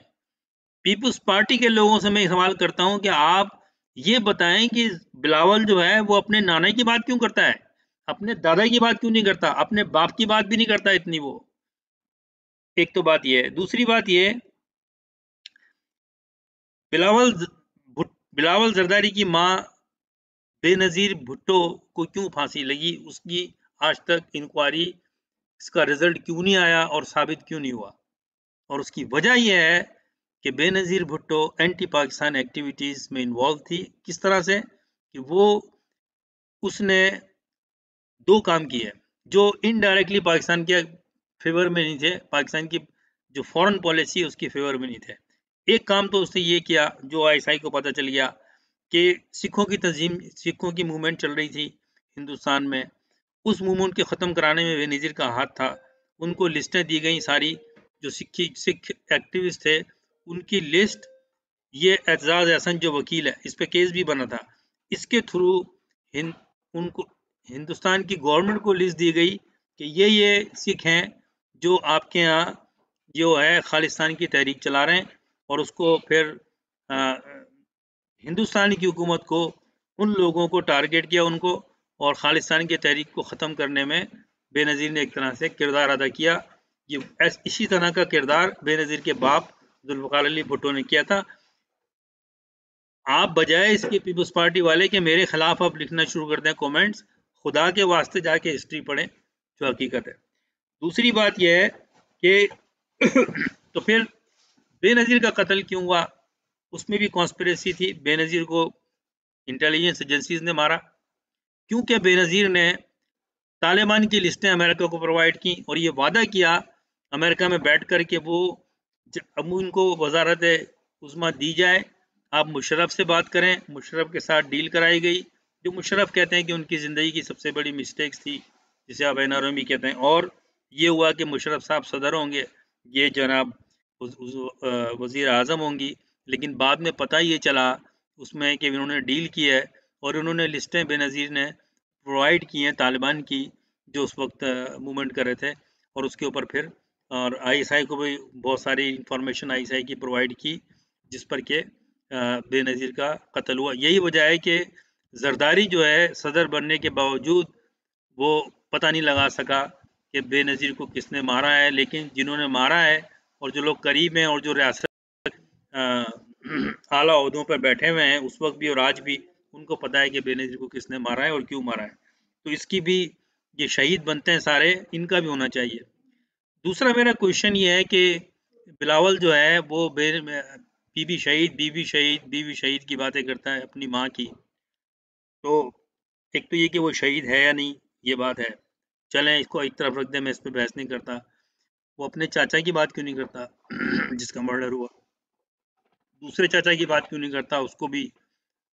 पीपल्स पार्टी के लोगों से मैं ये सवाल करता हूँ कि आप ये बताएं कि बिलावल जो है वो अपने नाना की बात क्यों करता है, अपने दादा की बात क्यों नहीं करता, अपने बाप की बात भी नहीं करता इतनी वो। एक तो बात ये है। दूसरी बात ये, बिलावल बिलावल जरदारी की माँ बेनज़ीर भुट्टो को क्यों फांसी लगी, उसकी आज तक इंक्वायरी, इसका रिजल्ट क्यों नहीं आया और साबित क्यों नहीं हुआ। और उसकी वजह यह है कि बेनज़ीर भुट्टो एंटी पाकिस्तान एक्टिविटीज़ में इन्वॉल्व थी। किस तरह से कि वो उसने दो काम किए जो इनडायरेक्टली पाकिस्तान के फेवर में नहीं थे, पाकिस्तान की जो फॉरेन पॉलिसी है उसकी फेवर में नहीं थे। एक काम तो उसने ये किया जो आईएसआई को पता चल गया कि सिखों की तंजीम, सिखों की मूवमेंट चल रही थी हिंदुस्तान में, उस मूवमेंट को ख़त्म कराने में बेनज़ीर का हाथ था। उनको लिस्टें दी गई सारी, जो सिख एक्टिविस्ट थे उनकी लिस्ट, ये एतजाज़ एहसन जो वकील है इस पे केस भी बना था, इसके थ्रू उनको हिंदुस्तान की गवर्नमेंट को लिस्ट दी गई कि ये सिख हैं जो आपके यहाँ जो है खालिस्तान की तहरीक चला रहे हैं। और उसको फिर हिंदुस्तान की हुकूमत को उन लोगों को टारगेट किया उनको, और खालिस्तान की तहरीक को ख़त्म करने में बेनज़ीर ने एक तरह से किरदार अदा किया। ये इसी तरह का किरदार बेनज़ीर के बाप जुल्फ़िकार अली भुट्टो ने किया था। आप बजाय इसके पीपल्स पार्टी वाले के मेरे खिलाफ आप लिखना शुरू कर दें कमेंट्स, खुदा के वास्ते जाके हिस्ट्री पढ़ें जो हकीकत है। दूसरी बात यह है कि तो फिर बेनज़ीर का कत्ल क्यों हुआ, उसमें भी कॉन्स्पिरेसी थी। बेनज़ीर को इंटेलिजेंस एजेंसीज ने मारा क्योंकि बेनज़ीर ने तालिबान की लिस्टें अमेरिका को प्रोवाइड की और ये वादा किया अमेरिका में बैठ कर के वो अब उनको वजारत उस्मा दी जाए, आप मुशर्रफ से बात करें। मुशर्रफ के साथ डील कराई गई जो मुशर्रफ कहते हैं कि उनकी ज़िंदगी की सबसे बड़ी मिस्टेक्स थी, जिसे आप एनआरएम कहते हैं। और ये हुआ कि मुशर्रफ साहब सदर होंगे, ये जनाब वज़ीर आज़म होंगी, लेकिन बाद में पता ये चला उसमें कि इन्होंने डील की है और उन्होंने लिस्टें बेनज़ीर ने प्रोवाइड की हैं तालिबान की जो उस वक्त मूवमेंट कर रहे थे। और उसके ऊपर फिर और आईएसआई को भी बहुत सारी इंफॉर्मेशन आईएसआई की प्रोवाइड की, जिस पर के बेनज़ीर का कत्ल हुआ। यही वजह है कि जरदारी जो है सदर बनने के बावजूद वो पता नहीं लगा सका कि बेनज़ीर को किसने मारा है, लेकिन जिन्होंने मारा है और जो लोग करीब हैं और जो रियासत आला ओहदों पर बैठे हुए हैं उस वक्त भी और आज भी, उनको पता है कि बेनज़ीर को किसने मारा है और क्यों मारा है। तो इसकी भी, ये शहीद बनते हैं सारे, इनका भी होना चाहिए। दूसरा मेरा क्वेश्चन ये है कि बिलावल जो है वो बीबी शहीद बीबी शहीद बीबी शहीद की बातें करता है अपनी माँ की। तो एक तो ये कि वो शहीद है या नहीं, ये बात है, चलें इसको एक तरफ रख दें, मैं इस पर बहस नहीं करता। वो अपने चाचा की बात क्यों नहीं करता जिसका मर्डर हुआ, दूसरे चाचा की बात क्यों नहीं करता, उसको भी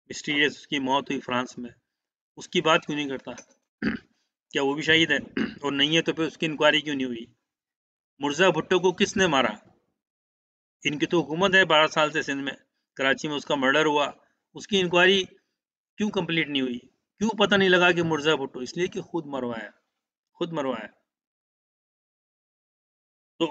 मिस्टीरियस उसकी मौत हुई फ्रांस में, उसकी बात क्यों नहीं करता क्या वो भी शहीद है और नहीं है तो फिर उसकी इंक्वायरी क्यों नहीं हुई। मुर्जा भुट्टो को किसने मारा, इनकी तो हुकूमत है 12 साल से सिंध में, कराची में उसका मर्डर हुआ, उसकी इंक्वायरी क्यों कंप्लीट नहीं हुई, क्यों पता नहीं लगा कि मुर्जा भुट्टो, इसलिए कि खुद मरवाया, खुद मरवाया। तो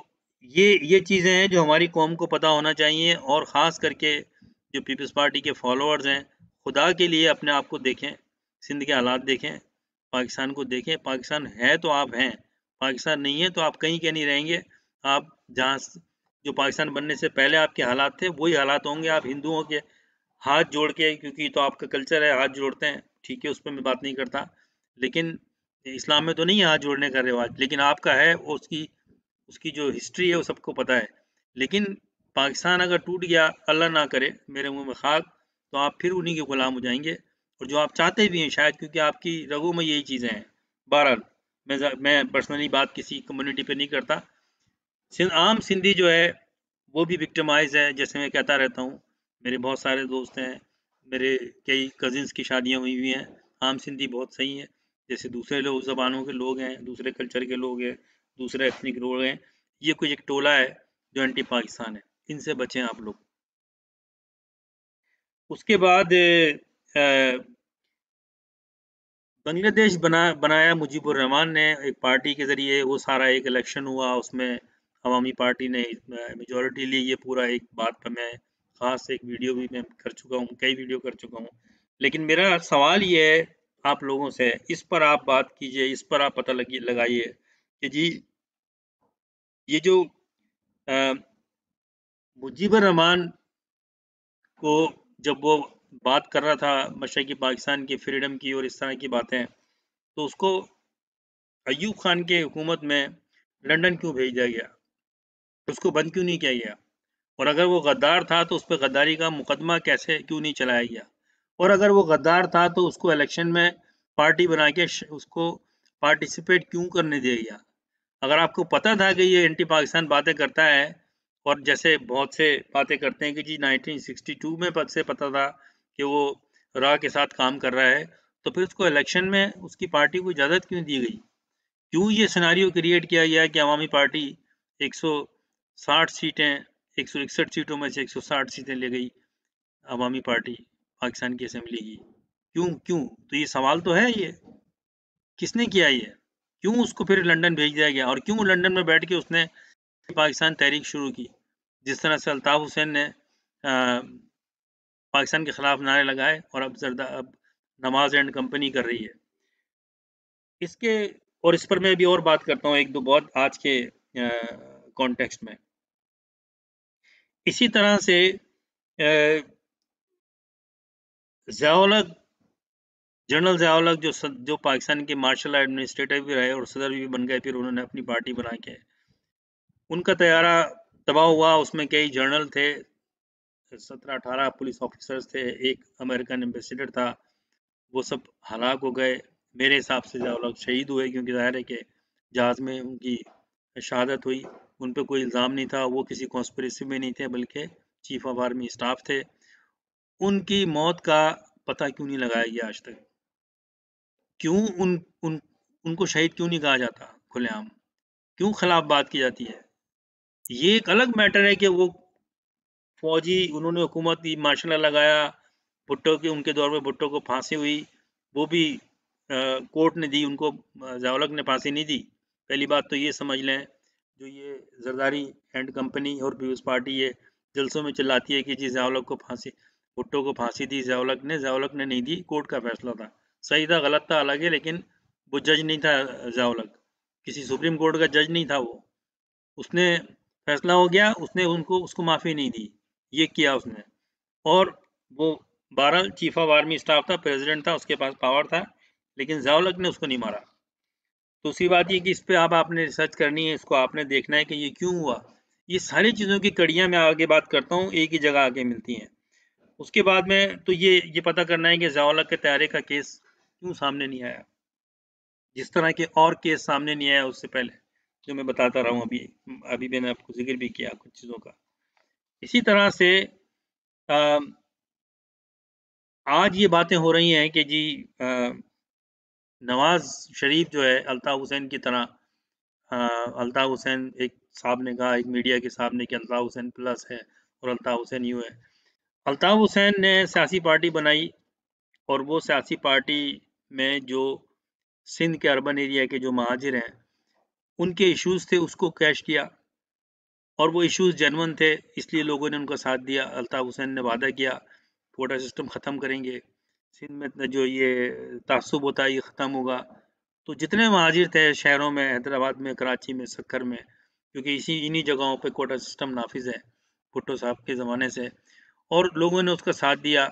ये चीज़ें हैं जो हमारी कौम को पता होना चाहिए, और ख़ास करके जो पीपल्स पार्टी के फॉलोअर्स हैं, खुदा के लिए अपने आप को देखें, सिंध के हालात देखें, पाकिस्तान को देखें। पाकिस्तान है तो आप हैं, पाकिस्तान नहीं है तो आप कहीं के नहीं रहेंगे। आप जहाँ जो पाकिस्तान बनने से पहले आपके हालात थे वही हालात होंगे। आप हिंदुओं के हाथ जोड़ के, क्योंकि तो आपका कल्चर है, हाथ जोड़ते हैं, ठीक है, उस पर मैं बात नहीं करता, लेकिन इस्लाम में तो नहीं है हाथ जोड़ने का रिवाज, लेकिन आपका है, उसकी उसकी जो हिस्ट्री है वो सबको पता है। लेकिन पाकिस्तान अगर टूट गया, अल्लाह ना करे, मेरे मुंह में खाक, तो आप फिर उन्हीं के गुलाम हो जाएंगे, और जो आप चाहते भी हैं शायद, क्योंकि आपकी रगों में यही चीज़ें हैं। बहरहाल मैं पर्सनली बात किसी कम्युनिटी पे नहीं करता। आम सिंधी जो है वो भी विक्टिमाइज है, जैसे मैं कहता रहता हूँ। मेरे बहुत सारे दोस्त हैं, मेरे कई कजिन्स की शादियाँ हुई हुई हैं, आम सिंधी बहुत सही हैं, जैसे दूसरे लोग ज़बानों के लोग हैं, दूसरे कल्चर के लोग हैं, दूसरे एथनिक लोग हैं, ये कुछ एक टोला है जो एंटी पाकिस्तान है, इनसे बचें आप लोग। उसके बाद बांग्लादेश बनाया मुजीबुर रहमान ने, एक पार्टी के ज़रिए, वो सारा एक इलेक्शन हुआ, उसमें अवामी पार्टी ने मेजॉरिटी ली, ये पूरा एक बात पर मैं ख़ास एक वीडियो भी मैं कर चुका हूँ, कई वीडियो कर चुका हूँ। लेकिन मेरा सवाल ये है आप लोगों से, इस पर आप बात कीजिए, इस पर आप पता लगाइए कि जी ये जो अ, मुजीबुर रहमान को जब वो बात कर रहा था मशरक़ी पाकिस्तान की फ्रीडम की और इस तरह की बातें, तो उसको अय्यूब खान के हुकूमत में लंदन क्यों भेजा गया? उसको बंद क्यों नहीं किया गया? और अगर वो गद्दार था तो उस पे गद्दारी का मुकदमा कैसे क्यों नहीं चलाया गया? और अगर वो गद्दार था तो उसको इलेक्शन में पार्टी बना के उसको पार्टिसिपेट क्यों करने दिया गया? अगर आपको पता था कि ये एंटी पाकिस्तान बातें करता है और जैसे बहुत से बातें करते हैं कि जी 1962 में से पता था कि वो रा के साथ काम कर रहा है, तो फिर उसको इलेक्शन में उसकी पार्टी को इजाज़त क्यों दी गई? क्यों ये सिनेरियो क्रिएट किया गया कि अवामी पार्टी 160 सीटें 161 सीटों में से 160 सीटें ले गई अवामी पार्टी पाकिस्तान की असेंबली की? क्यों क्यों? तो ये सवाल तो है ये, किसने किया ये? क्यों उसको फिर लंदन भेज दिया गया और क्यों लंदन में बैठ के उसने पाकिस्तान तहरीक शुरू की? जिस तरह से अल्ताफ़ हुसैन ने पाकिस्तान के खिलाफ नारे लगाए और अब नवाज़ एंड कंपनी कर रही है। इसके और इस पर मैं भी और बात करता हूँ एक दो बहुत आज के कॉन्टेक्स्ट में। इसी तरह से ज़ियाउल हक जनरल ज़ियाउल हक जो पाकिस्तान के मार्शल एडमिनिस्ट्रेटर भी रहे और सदर भी बन गए, फिर उन्होंने अपनी पार्टी बना के उनका तैयारा तबाह हुआ। उसमें कई जनरल थे, 17-18 पुलिस ऑफिसर्स थे, एक अमेरिकन एम्बेसडर था, वो सब हलाक हो गए। मेरे हिसाब से ज़ियाउल हक शहीद हुए क्योंकि ज़ाहिर है कि जहाज़ में उनकी शहादत हुई। उन पे कोई इल्ज़ाम नहीं था, वो किसी कॉन्स्पिरेसी में नहीं थे बल्कि चीफ ऑफ आर्मी स्टाफ थे। उनकी मौत का पता क्यों नहीं लगाया गया आज तक? क्यों उन उनको शहीद क्यों नहीं कहा जाता खुलेआम? क्यों खिलाफ बात की जाती है? ये एक अलग मैटर है कि वो फौजी उन्होंने हुकूमत की मार्शल लॉ लगाया, भुट्टो की उनके दौर में भुट्टो को फांसी हुई, वो भी कोर्ट ने दी उनको, ज़ियाउल हक ने फांसी नहीं दी। पहली बात तो ये समझ लें, जो ये ज़रदारी एंड कंपनी और पीपल्स पार्टी ये जलसों में चिल्लाती है कि जी ज़ियाउल हक को फांसी, भुट्टो को फांसी दी ज़ियाउल हक ने नहीं दी, कोर्ट का फैसला था। सही था गलत था अलग है, लेकिन वो जज नहीं था ज़ियाउल हक, किसी सुप्रीम कोर्ट का जज नहीं था वो। उसने फैसला हो गया, उसने उसको माफ़ी नहीं दी, ये किया उसने। और वो 12 चीफ ऑफ आर्मी स्टाफ था, प्रेसिडेंट था, उसके पास पावर था, लेकिन ज़ियाउल हक ने उसको नहीं मारा। दूसरी बात ये कि इस पे आपने रिसर्च करनी है, इसको आपने देखना है कि ये क्यों हुआ। ये सारी चीज़ों की कड़ियाँ मैं आगे बात करता हूँ, एक ही जगह आके मिलती हैं। उसके बाद में तो ये पता करना है कि ज़ियाउल हक के तैयारी का केस क्यों सामने नहीं आया, जिस तरह के और केस सामने नहीं आया उससे पहले, जो मैं बताता रहा हूँ अभी। अभी मैंने आपको ज़िक्र भी किया कुछ चीज़ों का। इसी तरह से अ, आज ये बातें हो रही हैं कि जी नवाज़ शरीफ जो है अल्ताफ़ हुसैन की तरह, अल्ताफ़ हुसैन एक साहब ने कहा, एक मीडिया के साहब ने, कि अल्ताफ़ हुसैन प्लस है और अल्ताफ़ हुसैन यूँ है। अल्ताफ़ हुसैन ने सियासी पार्टी बनाई और वो सियासी पार्टी में जो सिंध के अर्बन एरिया के जो महाजिर हैं, उनके इश्यूज़ थे उसको कैश किया और वो इश्यूज़ जेन्युइन थे, इसलिए लोगों ने उनका साथ दिया। अल्ताफ़ हुसैन ने वादा किया, कोटा सिस्टम ख़त्म करेंगे, सिंध में जो ये तासुब होता है ये ख़त्म होगा। तो जितने महाजिर थे शहरों में, हैदराबाद में, कराची में, सक्कर में, क्योंकि इन्हीं जगहों पे कोटा सिस्टम नाफिज है भुट्टो साहब के ज़माने से, और लोगों ने उसका साथ दिया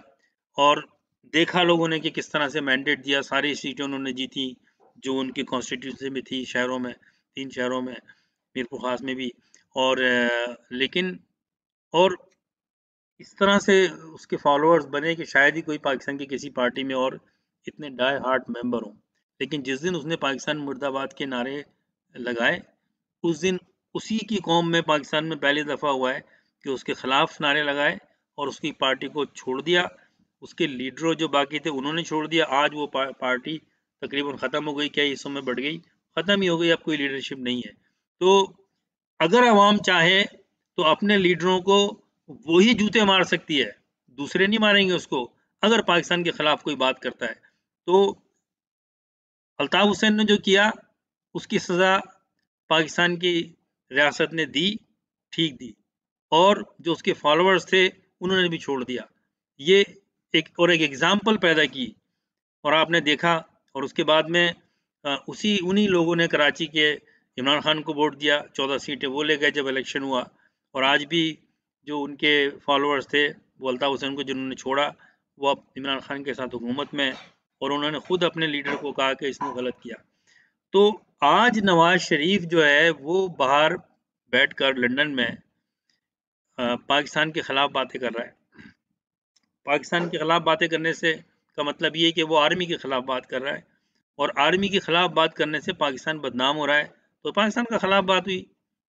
और देखा लोगों ने कि किस तरह से मैंडेट दिया, सारी सीटें उन्होंने जीती जो उनकी कॉन्स्टिट्यूंसी में थी, शहरों में, 3 शहरों में, मीरपुर खास में भी। और लेकिन और इस तरह से उसके फॉलोअर्स बने कि शायद ही कोई पाकिस्तान की किसी पार्टी में और इतने डाई हार्ट मेंबर हों। लेकिन जिस दिन उसने पाकिस्तान मुर्दाबाद के नारे लगाए, उस दिन उसी की कौम में, पाकिस्तान में पहली दफ़ा हुआ है कि उसके खिलाफ नारे लगाए और उसकी पार्टी को छोड़ दिया। उसके लीडरों जो बाकी थे उन्होंने छोड़ दिया। आज वो पार्टी तकरीबन ख़त्म हो गई, क्या हिस्सों में बढ़ गई, ख़त्म ही हो गई, अब कोई लीडरशिप नहीं है। तो अगर अवाम चाहे तो अपने लीडरों को वो ही जूते मार सकती है, दूसरे नहीं मारेंगे उसको। अगर पाकिस्तान के खिलाफ कोई बात करता है तो अल्ताफ़ हुसैन ने जो किया उसकी सज़ा पाकिस्तान की रियासत ने दी, ठीक दी। और जो उसके फॉलोअर्स थे उन्होंने भी छोड़ दिया। ये एक एग्ज़ाम्पल पैदा की और आपने देखा और उसके बाद में उन्हीं लोगों ने कराची के इमरान खान को वोट दिया, 14 सीटें वो ले गए जब इलेक्शन हुआ। और आज भी जो उनके फॉलोअर्स थे, वो अल्ताफ़ हुसैन को जिन्होंने छोड़ा, वो अब इमरान खान के साथ हुकूमत में है और उन्होंने खुद अपने लीडर को कहा कि इसने गलत किया। तो आज नवाज शरीफ जो है वो बाहर बैठकर लंदन में पाकिस्तान के खिलाफ बातें कर रहा है। पाकिस्तान के खिलाफ बातें करने से का मतलब ये है कि वो आर्मी के खिलाफ बात कर रहा है और आर्मी के खिलाफ बात करने से पाकिस्तान बदनाम हो रहा है। तो पाकिस्तान का खिलाफ बात हुई,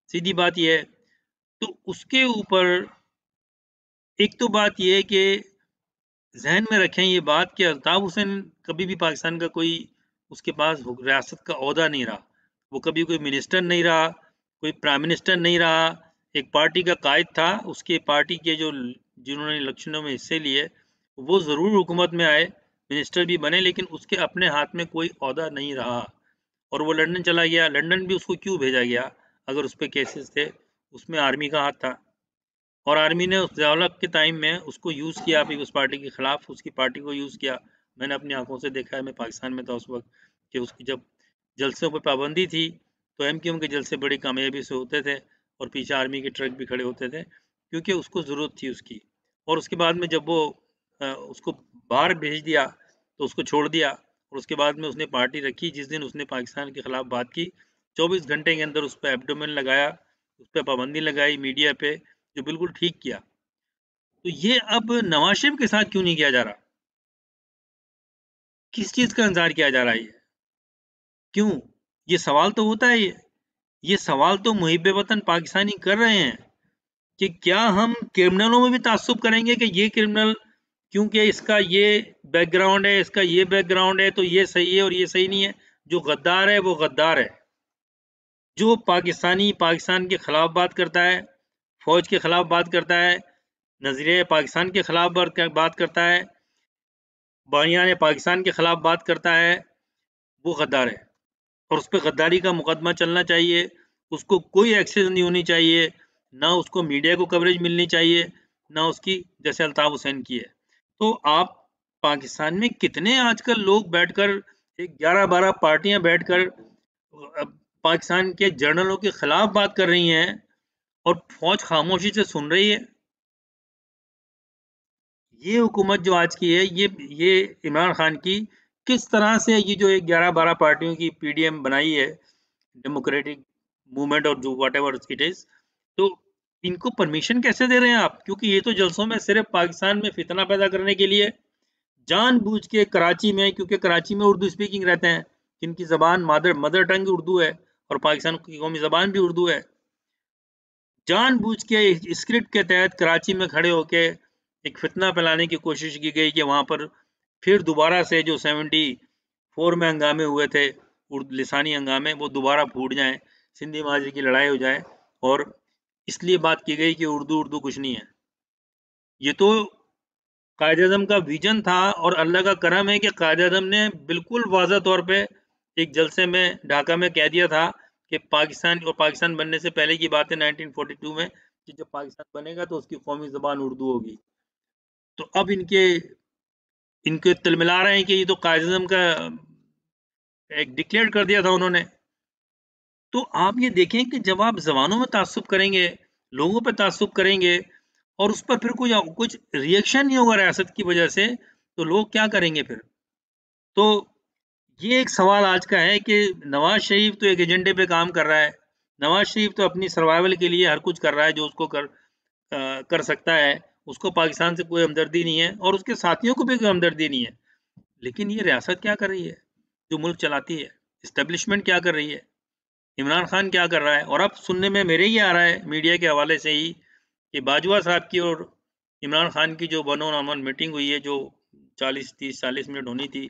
सीधी बात यह है। तो उसके ऊपर एक तो बात यह है कि जहन में रखें ये बात कि अल्ताफ़ हुसैन कभी भी पाकिस्तान का कोई उसके पास रियासत का ओहदा नहीं रहा। वो कभी कोई मिनिस्टर नहीं रहा, कोई प्राइम मिनिस्टर नहीं रहा, एक पार्टी का कायद था। उसके पार्टी के जो जिन्होंने इलेक्शनों में हिस्से लिए, वो ज़रूर हुकूमत में आए, मिनिस्टर भी बने, लेकिन उसके अपने हाथ में कोई ओहदा नहीं रहा और वो लंदन चला गया। लंदन भी उसको क्यों भेजा गया? अगर उस पे केसेस थे, उसमें आर्मी का हाथ था और आर्मी ने उस ज़िया-उल-हक के टाइम में उसको यूज़ किया पीपल्स पार्टी के खिलाफ, उसकी पार्टी को यूज़ किया। मैंने अपनी आंखों से देखा है, मैं पाकिस्तान में था उस वक्त कि उसकी जब जलसों पर पाबंदी थी तो एमक्यूएम के जलसे बड़ी कामयाबी से होते थे और पीछे आर्मी के ट्रक भी खड़े होते थे क्योंकि उसको ज़रूरत थी उसकी। और उसके बाद में जब वो उसको बाहर भेज दिया तो उसको छोड़ दिया और उसके बाद में उसने पार्टी रखी। जिस दिन उसने पाकिस्तान के खिलाफ बात की, 24 घंटे के अंदर उस पर एब्डोमेन लगाया, उस पर पाबंदी लगाई मीडिया पे, जो बिल्कुल ठीक किया। तो ये अब नवाज शरीफ के साथ क्यों नहीं किया जा रहा? किस चीज़ का इंतज़ार किया जा रहा है ये? क्यों? ये सवाल तो होता है ये सवाल तो मुहिब्ब वतन पाकिस्तानी कर रहे हैं कि क्या हम क्रिमिनलों में भी ताज्जुब करेंगे कि ये क्रिमिनल क्योंकि इसका ये बैकग्राउंड है, इसका ये बैकग्राउंड है तो ये सही है और ये सही नहीं है। जो गद्दार है वो गद्दार है। जो पाकिस्तान के खिलाफ बात करता है, फौज के खिलाफ बात करता है, नजरिए पाकिस्तान के खिलाफ बात करता है, बानियान पाकिस्तान के खिलाफ बात करता है, वो गद्दार है और उस पे गद्दारी का मुकदमा चलना चाहिए। उसको कोई एक्सेस नहीं होनी चाहिए, ना उसको मीडिया को कवरेज मिलनी चाहिए, ना उसकी जैसे अल्ताफ हुसैन की है। तो आप पाकिस्तान में कितने आजकल लोग बैठकर एक 11-12 पार्टियां बैठकर पाकिस्तान के जर्नलों के खिलाफ बात कर रही हैं और फौज खामोशी से सुन रही है। ये हुकूमत जो आज की है, ये इमरान खान की किस तरह से ये जो एक 11-12 पार्टियों की पीडीएम बनाई है, डेमोक्रेटिक मूवमेंट और जो व्हाटएवर इट इज, तो इनको परमिशन कैसे दे रहे हैं आप? क्योंकि ये तो जलसों में सिर्फ पाकिस्तान में फितना पैदा करने के लिए जानबूझ के कराची में, क्योंकि कराची में उर्दू स्पीकिंग रहते हैं, जिनकी जबान मदर टंग उर्दू है और पाकिस्तान की कौमी जबान भी उर्दू है, जानबूझ के स्क्रिप्ट के तहत कराची में खड़े होके एक फितना फैलाने की कोशिश की गई कि वहाँ पर फिर दोबारा से जो 74 में हंगामे हुए थे, लिसानी हंगामे, वो दोबारा फूट जाएं, सिंधी माजरे की लड़ाई हो जाए। और इसलिए बात की गई कि उर्दू उर्दू कुछ नहीं है। ये तो कायद-ए-आज़म का विजन था और अल्लाह का करम है कि कायद-ए-आज़म ने बिल्कुल वाज़ह तौर पे एक जलसे में ढाका में कह दिया था कि पाकिस्तान बनने से पहले की बात है 1942 में कि जब पाकिस्तान बनेगा तो उसकी कौमी ज़बान उर्दू होगी। तो अब इनके तिलमिला रहे हैं कि ये तो कायद-ए-आज़म का एक डिक्लेयर कर दिया था उन्होंने। तो आप ये देखें कि जब आप ज़बानों में ताज्जुब करेंगे, लोगों पे ताज्जुब करेंगे और उस पर फिर कुछ रिएक्शन नहीं होगा रियासत की वजह से, तो लोग क्या करेंगे फिर? तो ये एक सवाल आज का है कि नवाज शरीफ तो एक एजेंडे पे काम कर रहा है। नवाज शरीफ तो अपनी सर्वाइवल के लिए हर कुछ कर रहा है जो उसको कर सकता है। उसको पाकिस्तान से कोई हमदर्दी नहीं है और उसके साथियों को भी कोई हमदर्दी नहीं है। लेकिन ये रियासत क्या कर रही है जो मुल्क चलाती है? एस्टेब्लिशमेंट क्या कर रही है? इमरान खान क्या कर रहा है? और अब सुनने में मेरे ही आ रहा है मीडिया के हवाले से ही कि बाजवा साहब की और इमरान खान की जो वन ऑन वन मीटिंग हुई है, जो 40 मिनट होनी थी,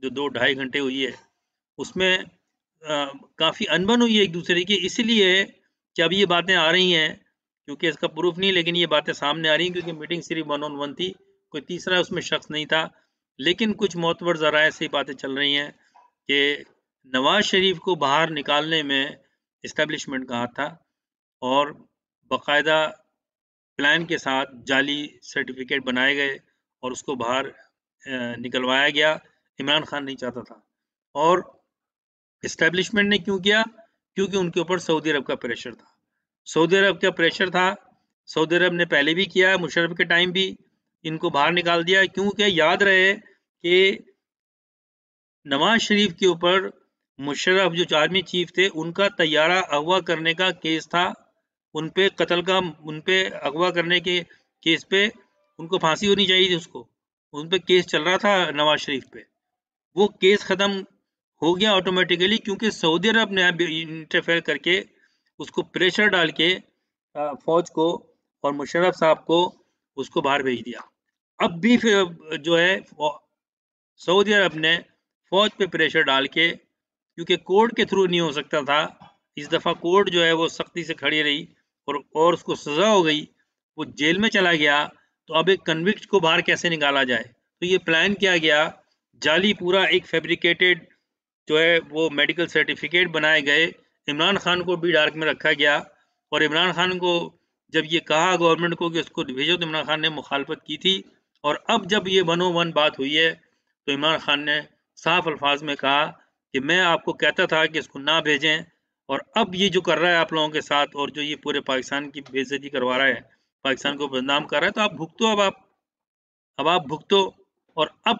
जो 2 ढाई घंटे हुई है, उसमें काफ़ी अनबन हुई है एक दूसरे की, इसलिए कि अब ये बातें आ रही हैं, क्योंकि इसका प्रूफ नहीं, लेकिन ये बातें सामने आ रही हैं क्योंकि मीटिंग सिर्फ वन ऑन वन थी, कोई तीसरा उसमें शख्स नहीं था। लेकिन कुछ मोतबर ज़राए से बातें चल रही हैं कि नवाज शरीफ को बाहर निकालने में इस्टेब्लिशमेंट का हाथ था और बाकायदा प्लान के साथ जाली सर्टिफिकेट बनाए गए और उसको बाहर निकलवाया गया। इमरान खान नहीं चाहता था। और एस्टेब्लिशमेंट ने क्यों किया? क्योंकि उनके ऊपर सऊदी अरब का प्रेशर था। सऊदी अरब का प्रेशर था। सऊदी अरब ने पहले भी किया, मुशर्रफ के टाइम भी इनको बाहर निकाल दिया, क्योंकि याद रहे कि नवाज शरीफ के ऊपर मुशर्रफ जो आर्मी चीफ थे, उनका तैयारा अगवा करने का केस था। उन पे कत्ल का, उन पे अगवा करने के केस पे उनको फांसी होनी चाहिए थी। उसको उन पे केस चल रहा था नवाज शरीफ पे। वो केस खत्म हो गया ऑटोमेटिकली, क्योंकि सऊदी अरब ने इंटरफेयर करके उसको प्रेशर डाल के फौज को और मुशर्रफ साहब को उसको बाहर भेज दिया। अब भी फिर जो है सऊदी अरब ने फौज पे प्रेशर डाल के, क्योंकि कोर्ट के थ्रू नहीं हो सकता था, इस दफ़ा कोर्ट जो है वो सख्ती से खड़ी रही और उसको सज़ा हो गई, वो जेल में चला गया। तो अब एक कन्विक्ट को बाहर कैसे निकाला जाए? तो ये प्लान किया गया, जाली पूरा एक फैब्रिकेटेड जो है वो मेडिकल सर्टिफिकेट बनाए गए। इमरान खान को भी डार्क में रखा गया और इमरान खान को जब ये कहा गवर्नमेंट को कि उसको भेजो, तो इमरान खान ने मुखालफत की थी। और अब जब ये 101 बात हुई है, तो इमरान खान ने साफ अल्फाज में कहा कि मैं आपको कहता था कि इसको ना भेजें, और अब ये जो कर रहा है आप लोगों के साथ, और जो ये पूरे पाकिस्तान की बेइज्जती करवा रहा है, पाकिस्तान को बदनाम कर रहा है, तो आप भुगतो। अब आप भुगतो। और अब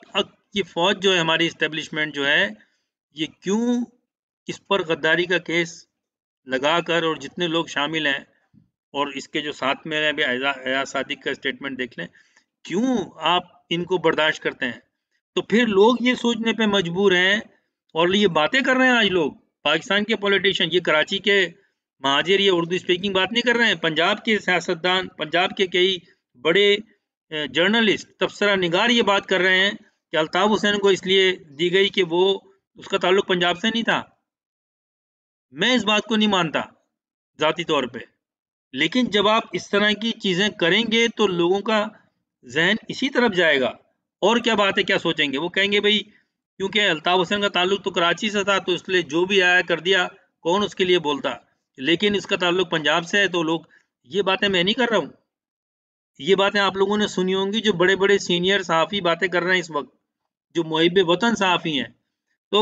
ये फौज जो है, हमारी इस्टेब्लिशमेंट जो है, ये क्यों इस पर गद्दारी का केस लगाकर, और जितने लोग शामिल हैं, और इसके जो साथ में हैं, अभी एजाज सादिक का स्टेटमेंट देख लें, क्यों आप इनको बर्दाश्त करते हैं? तो फिर लोग ये सोचने पे मजबूर हैं, और ये बातें कर रहे हैं आज लोग, पाकिस्तान के पॉलिटिशियन, ये कराची के महाजिर, ये उर्दू स्पीकिंग बात नहीं कर रहे हैं। पंजाब के सियासतदान, पंजाब के कई बड़े जर्नलिस्ट, तबसरा निगार ये बात कर रहे हैं कि अल्ताफ हुसैन को इसलिए दी गई कि वो, उसका ताल्लुक पंजाब से नहीं था। मैं इस बात को नहीं मानता ज़ाती तौर पे, लेकिन जब आप इस तरह की चीज़ें करेंगे तो लोगों का ज़हन इसी तरफ जाएगा। और क्या बात है, क्या सोचेंगे? वो कहेंगे भाई क्योंकि अल्ताफ हुसैन का ताल्लुक तो कराची से था, तो इसलिए जो भी आया कर दिया, कौन उसके लिए बोलता। लेकिन इसका ताल्लुक पंजाब से है, तो लोग, ये बातें मैं नहीं कर रहा हूँ, ये बातें आप लोगों ने सुनी होंगी, जो बड़े बड़े सीनियर सहाफ़ी बातें कर रहे हैं इस वक्त, जो मुहिब वतन सहाफ़ी हैं। तो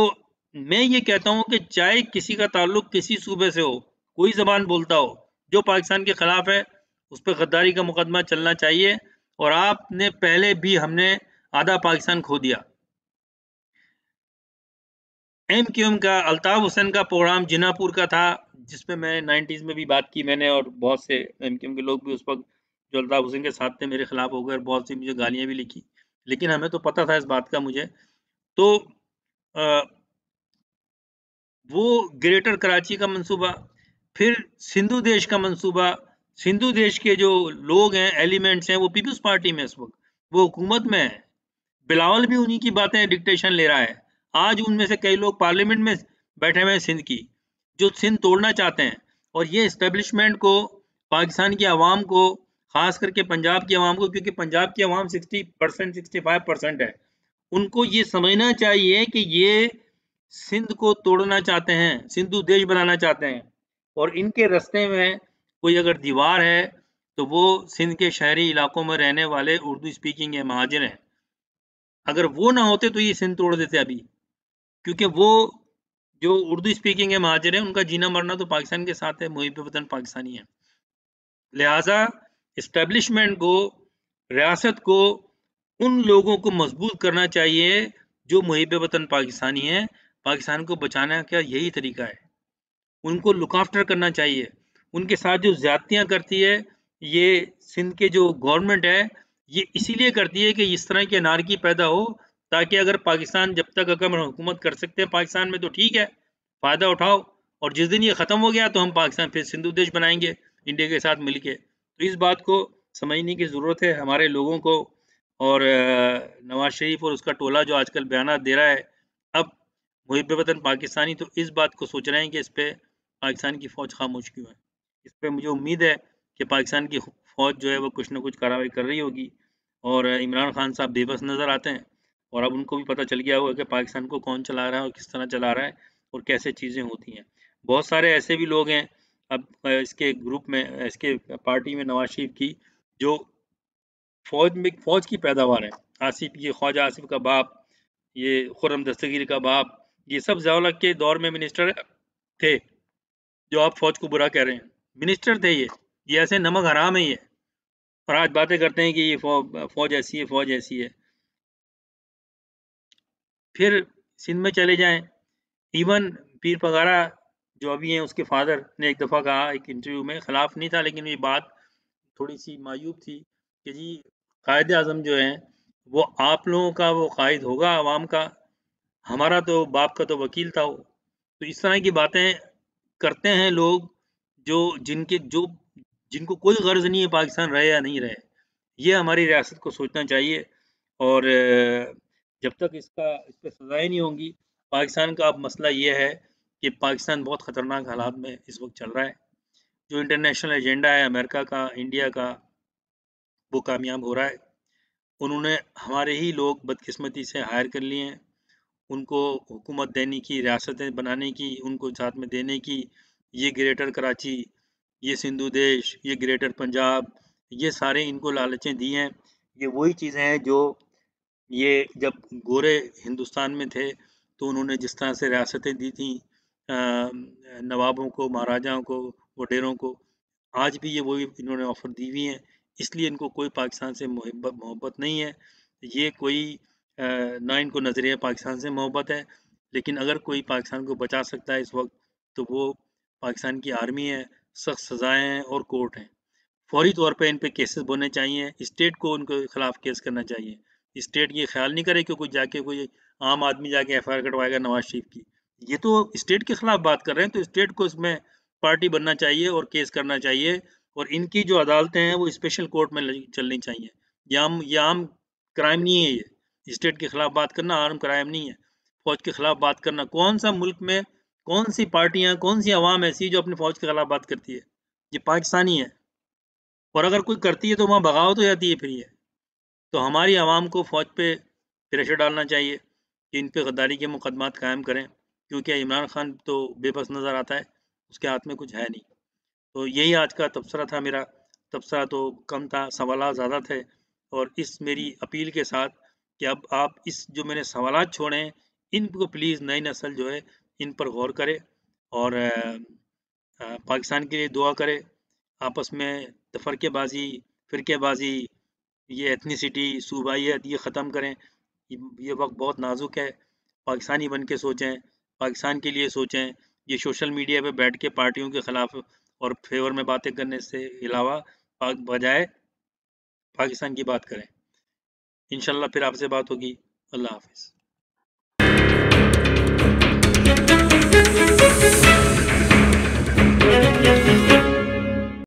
मैं ये कहता हूँ कि चाहे किसी का ताल्लुक किसी सूबे से हो, कोई ज़बान बोलता हो, जो पाकिस्तान के ख़िलाफ़ है, उस पर गद्दारी का मुकदमा चलना चाहिए। और आपने पहले भी, हमने आधा पाकिस्तान खो दिया। MQM का, अल्ताफ हुसैन का प्रोग्राम जिनापुर का था, जिसपे मैं 90s में भी बात की मैंने, और बहुत से MQM के लोग भी उस वक्त जो अल्ताफ हुसैन के साथ थे, मेरे खिलाफ हो गए, बहुत सी मुझे गालियाँ भी लिखी। लेकिन हमें तो पता था इस बात का। मुझे तो वो ग्रेटर कराची का मंसूबा, फिर सिंधु देश का मंसूबा। सिंधु देश के जो लोग हैं, एलिमेंट्स हैं, वो पीपल्स पार्टी में इस वक्त, वो हुकूमत में है। बिलावल भी उन्हीं की बातें डिक्टेशन ले रहा है। आज उनमें से कई लोग पार्लियामेंट में बैठे हुए हैं सिंध की, जो सिंध तोड़ना चाहते हैं। और ये इस्टेब्लिशमेंट को, पाकिस्तान की आवाम को, खास करके पंजाब की आवाम को, क्योंकि पंजाब की आवाम 60% 65% है, उनको ये समझना चाहिए कि ये सिंध को तोड़ना चाहते हैं, सिंधु देश बनाना चाहते हैं। और इनके रास्ते में कोई अगर दीवार है, तो वो सिंध के शहरी इलाकों में रहने वाले उर्दू स्पीकिंग या महाजिर हैं। अगर वो ना होते तो ये सिंध तोड़ देते अभी, क्योंकि वो जो उर्दू स्पीकिंग है, महाजिर हैं, उनका जीना मरना तो पाकिस्तान के साथ है, मुहिब वतन पाकिस्तानी है। लिहाजा इस्टेब्लिशमेंट को, रियासत को, उन लोगों को मजबूत करना चाहिए जो मुहिब वतन पाकिस्तानी हैं। पाकिस्तान को बचाने का यही तरीका है, उनको लुक आफ्टर करना चाहिए। उनके साथ जो ज़्यादतियाँ करती है ये सिंध के जो गवर्नमेंट है, ये इसीलिए करती है कि इस तरह की अनारकी पैदा हो, ताकि अगर पाकिस्तान, जब तक अगर हुकूमत कर सकते हैं पाकिस्तान में, तो ठीक है, फ़ायदा उठाओ, और जिस दिन ये ख़त्म हो गया तो हम पाकिस्तान फिर सिंधु देश बनाएंगे इंडिया के साथ मिल के। तो इस बात को समझने की ज़रूरत है हमारे लोगों को। और नवाज शरीफ और उसका टोला जो आजकल बयान दे रहा है, अब मुहिब वतन पाकिस्तानी तो इस बात को सोच रहे हैं कि इस पे पाकिस्तान की फ़ौज खामोश क्यों है। इस पे मुझे उम्मीद है कि पाकिस्तान की फ़ौज जो है वो कुछ ना कुछ कार्रवाई कर रही होगी। और इमरान खान साहब बेबस नज़र आते हैं, और अब उनको भी पता चल गया होगा कि पाकिस्तान को कौन चला रहा है और किस तरह चला रहा है और कैसे चीज़ें होती हैं। बहुत सारे ऐसे भी लोग हैं अब इसके ग्रुप में, इसके पार्टी में, नवाज शरीफ की, जो फ़ौज की पैदावार है। ये ख्वाजा आसिफ का बाप, ये खुर्रम दस्तगीर का बाप, ये सब ज़िया-उल-हक के दौर में मिनिस्टर थे, जो आप फ़ौज को बुरा कह रहे हैं। मिनिस्टर थे ये। ये ऐसे नमक हराम है ये। और आज बातें करते हैं कि ये फ़ौज ऐसी है, फ़ौज ऐसी है। फिर सिंध में चले जाएँ, इवन पीर पगारा जो अभी हैं उसके फ़ादर ने एक दफ़ा कहा एक इंटरव्यू में, खिलाफ नहीं था लेकिन ये बात थोड़ी-सी मायूब थी कि जी कायद-ए-आज़म जो हैं, वो आप लोगों का वो कायद होगा अवाम का, हमारा तो बाप का तो वकील था वो। तो इस तरह की बातें करते हैं लोग जो जिनको कोई ग़र्ज़ नहीं है पाकिस्तान रहे या नहीं रहे। ये हमारी रियासत को सोचना चाहिए और जब तक इस पे सज़ाएँ नहीं होंगी, पाकिस्तान का अब मसला ये है कि पाकिस्तान बहुत ख़तरनाक हालात में इस वक़्त चल रहा है। जो इंटरनेशनल एजेंडा है अमेरिका का, इंडिया का, वो कामयाब हो रहा है। उन्होंने हमारे ही लोग बदकिस्मती से हायर कर लिए हैं। उनको हुकूमत देने की, रियासतें बनाने की, उनको साथ में देने की, ये ग्रेटर कराची, ये सिंधु देश, ये ग्रेटर पंजाब, ये सारे इनको लालचें दी हैं। ये वही चीज़ें हैं जो ये जब गोरे हिंदुस्तान में थे, तो उन्होंने जिस तरह से रियासतें दी थीं नवाबों को, महाराजाओं को, वडेरों को, आज भी ये वही इन्होंने ऑफ़र दी हुई हैं। इसलिए इनको कोई पाकिस्तान से मोहब्बत नहीं है। ये कोई ना इनको नज़रिया पाकिस्तान से मोहब्बत है, लेकिन अगर कोई पाकिस्तान को बचा सकता है इस वक़्त, तो वो पाकिस्तान की आर्मी है, सख्त सज़ाएँ हैं और कोर्ट हैं। फौरी तौर पे इन पे केसेस बनने चाहिए, स्टेट को उनके खिलाफ केस करना चाहिए। स्टेट ये ख्याल नहीं करे कि कोई आम आदमी जाके एफआईआर कटवाएगा नवाज शरीफ की। ये तो स्टेट के खिलाफ बात कर रहे हैं, तो स्टेट को इसमें पार्टी बनना चाहिए और केस करना चाहिए और इनकी जो अदालतें हैं वो स्पेशल कोर्ट में चलनी चाहिए। ये आम क्राइम नहीं है ये। स्टेट के खिलाफ बात करना आम क्राइम नहीं है। फौज के खिलाफ बात करना, कौन सा मुल्क में कौन सी पार्टियां, कौन सी आवाम ऐसी है जो अपनी फौज के खिलाफ बात करती है? ये पाकिस्तानी है। और अगर कोई करती है तो वहाँ बगावत हो जाती है फिर ये। तो हमारी आवाम को फ़ौज पे प्रेशर डालना चाहिए कि इन पे गद्दारी के मुकदमात कायम करें, क्योंकि इमरान खान तो बेबस नज़र आता है, उसके हाथ में कुछ है नहीं। तो यही आज का तबसरा था मेरा। तबसरा तो कम था, सवालात ज़्यादा थे और इस मेरी अपील के साथ कि अब आप इस जो मैंने सवालात छोड़े हैं, इनको प्लीज़ नई नस्ल जो है, इन पर गौर करे और पाकिस्तान के लिए दुआ करे। आपस में तफ़रक़ेबाज़ी, फ़िरक़ेबाज़ी, ये एथनिसिटी, सूबाइयत ये ख़त्म करें। ये वक़्त बहुत नाज़ुक है। पाकिस्तानी बन के सोचें, पाकिस्तान के लिए सोचें। ये सोशल मीडिया पे बैठ के पार्टियों के खिलाफ और फ़ेवर में बातें करने से अलावा बजाय पाकिस्तान की बात करें। इंशाअल्लाह फिर आपसे बात होगी। अल्लाह हाफ़िज़।